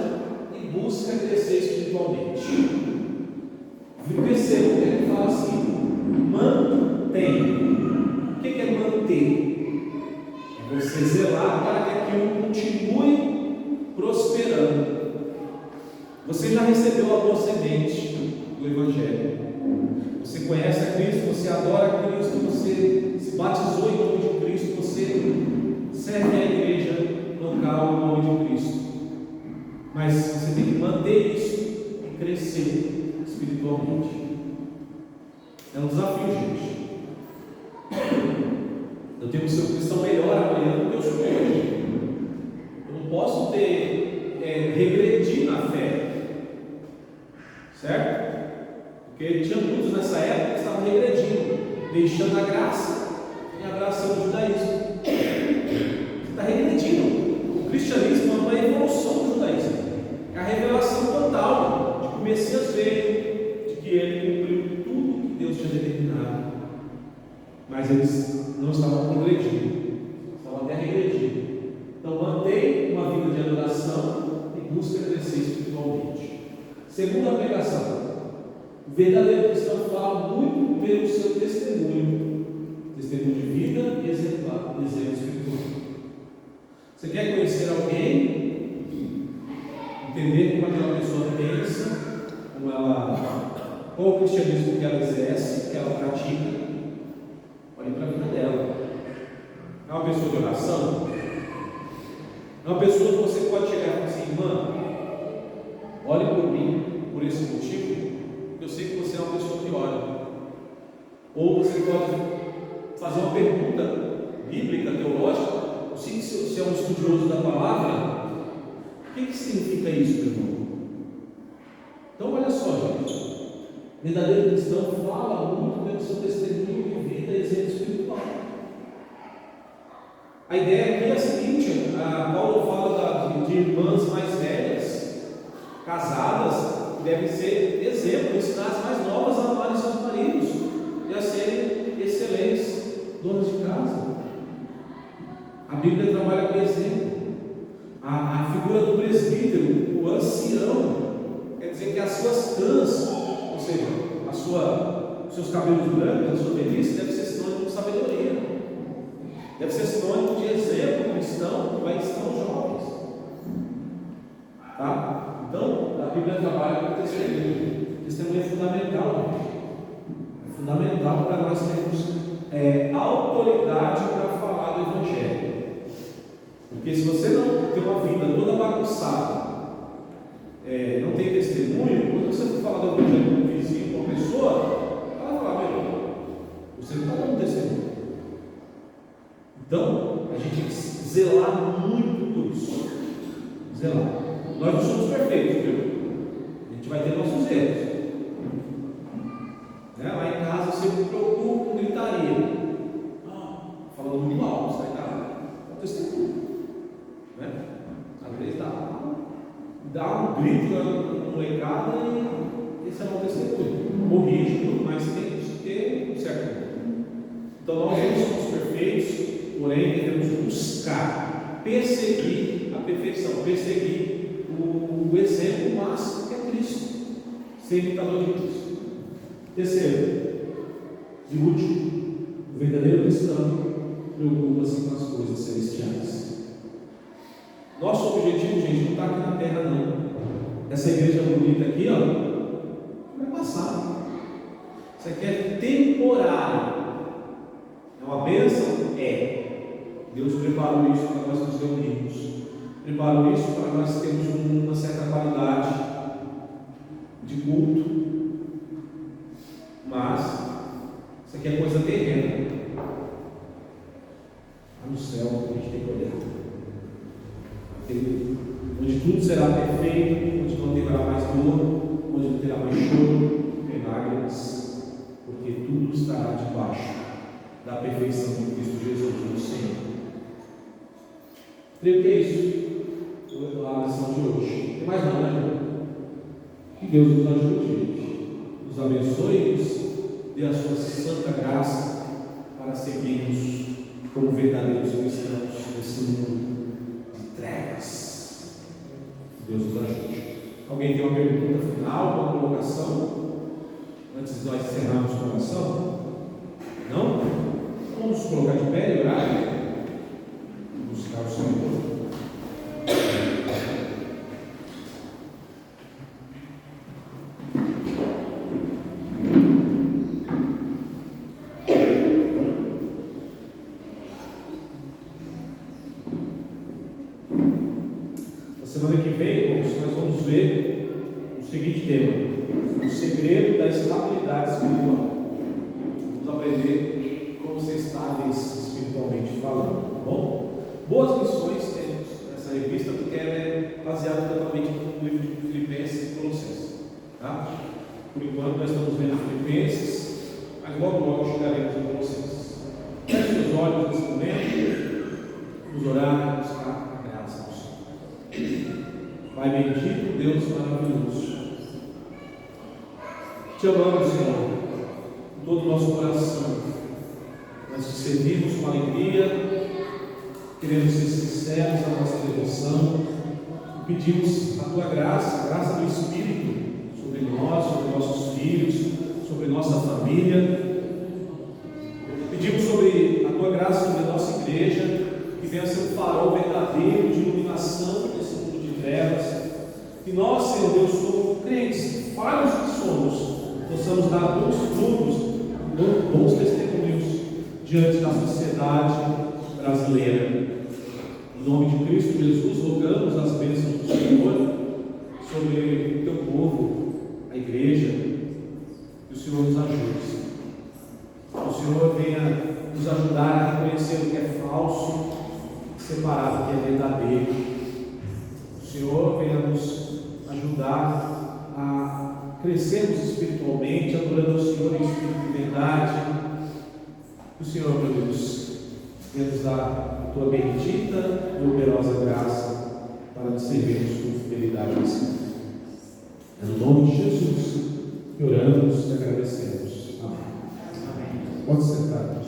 e busca crescer espiritualmente. Perceba o que ele fala assim: mantém. O que é manter? É você zelar para que aquilo continue prosperando. Você já recebeu a boa semente do Evangelho. Você conhece a Cristo, você adora a Cristo, você se batizou em nome de Cristo, você serve a igreja local em nome de Cristo. Mas você tem que manter isso e crescer espiritualmente. É um desafio, gente. Eu tenho que ser um cristão melhor amanhã do que eu sou hoje. Eu não posso regredir na fé. Certo? Porque tinha muitos nessa época que estavam regredindo, deixando a graça e abraçando o judaísmo. Você está regredindo. O cristianismo é uma evolução do judaísmo. É a revelação total de que o Messias veio, de que ele cumpriu tudo que Deus tinha determinado. Mas eles não estavam progredindo, estavam até regredindo. Então mantém uma vida de adoração e busca crescer espiritualmente. Segunda aplicação: o verdadeiro cristão fala muito pelo seu testemunho de vida e exemplo espiritual. Você quer conhecer alguém, entender como aquela pessoa pensa, qual o cristianismo que ela exerce, que ela pratica? Olhe para a vida dela. É uma pessoa de oração? É uma pessoa que você pode chegar e falar assim: irmã, olhe por mim por esse motivo, porque eu sei que você é uma pessoa que ora. Ou você pode fazer uma pergunta bíblica, teológica. Se é um estudioso da palavra, o que significa isso, meu irmão? Então olha só, gente, o verdadeiro cristão fala muito pelo seu testemunho de vida e exemplo espiritual. A ideia aqui é a seguinte: Paulo fala de irmãs mais velhas, casadas, que devem ser exemplo, ensinar as mais novas a amarem seus maridos e a serem excelentes donas de casa. A Bíblia trabalha com exemplo. A figura do presbítero, o ancião, quer dizer que as suas trans, ou seja, os seus cabelos brancos, a sua velhice, deve ser sinônimo de sabedoria, deve ser sinônimo de exemplo cristão que vai ensinar os jovens. Tá? Então, a Bíblia trabalha com testemunho. Testemunho é fundamental, gente. É fundamental para nós termos autoridade para falar do Evangelho. Porque se você não tem uma vida toda bagunçada, não tem testemunho, quando você for falar do Evangelho com um vizinho, com uma pessoa, ela vai falar: meu, você não está dando testemunho. Então, a gente tem que zelar muito por isso. Zelar. Nós não somos perfeitos, viu? A gente vai ter nossos erros. Lá em casa eu sempre me preocupo com gritaria. Falando muito alto, sai da testemunho. Às vezes dá um grito na molecada e esse é um testemunho. Corrige, mas tem que ter um certo ponto. Então nós não somos perfeitos, porém devemos buscar perseguir a perfeição, perseguir o exemplo máximo que é Cristo, ser imitador de Cristo. Terceiro e último, o verdadeiro cristão preocupa-se com as coisas celestiais. Nosso objetivo, gente, não está aqui na terra, não. Essa igreja bonita aqui, vai passar. Isso aqui é temporário. É uma bênção? Deus preparou isso para nós nos reunirmos. Preparou isso para nós termos uma certa qualidade de culto. Mas isso aqui é coisa terrena. Lá no céu a gente tem que olhar. Onde tudo será perfeito, onde não terá mais dor, onde não terá mais choro, nem lágrimas, porque tudo estará debaixo da perfeição de Cristo Jesus, o Senhor. Creio que é isso a lição de hoje. Tem mais nada, né, irmão? Que Deus nos ajude, gente. Nos abençoe e nos dê a sua santa graça para seguirmos como verdadeiros cristãos nesse mundo de trevas. Deus nos ajude. Alguém tem uma pergunta final, uma colocação? Antes de nós encerrarmos a oração? Não? Vamos nos colocar de pé e orar? Buscar o Senhor. Semana que vem, irmãos, nós vamos ver o seguinte tema: o segredo da estabilidade espiritual. Vamos aprender como ser estáveis espiritualmente falando, tá bom? Boas lições temos nessa revista, porque ela é baseada totalmente no livro de Filipenses e Colossenses, tá? Por enquanto nós estamos vendo Filipenses, mas logo chegaremos em Colossenses. Feche seus olhos nesse momento, vamos orar e buscar a graça do Senhor. Pai bendito, Deus maravilhoso, te amamos, Senhor, com todo o nosso coração. Nós te servimos com alegria, queremos ser sinceros na nossa devoção, e pedimos a tua graça, a graça do Espírito sobre nós, sobre nossos filhos, sobre nossa família. Pedimos sobre a tua graça sobre a nossa igreja, que venha ser um farol verdadeiro de iluminação nesse mundo de trevas. E nós, Senhor Deus, como crentes, falhos que somos, possamos dar bons frutos, bons testemunhos diante da sociedade brasileira. Em nome de Cristo Jesus, rogamos as bênçãos do Senhor sobre o teu povo, a igreja, que o Senhor nos ajude. Que o Senhor venha nos ajudar a reconhecer o que é falso, separar o que é verdadeiro. O Senhor venha nos ajudar a crescermos espiritualmente, adorando o Senhor em espírito de verdade. Que o Senhor, meu Deus, venha nos dar a tua bendita e operosa graça para te servirmos com fidelidade ao Senhor. É no nome de Jesus que oramos e agradecemos. Amém. Pode sentar.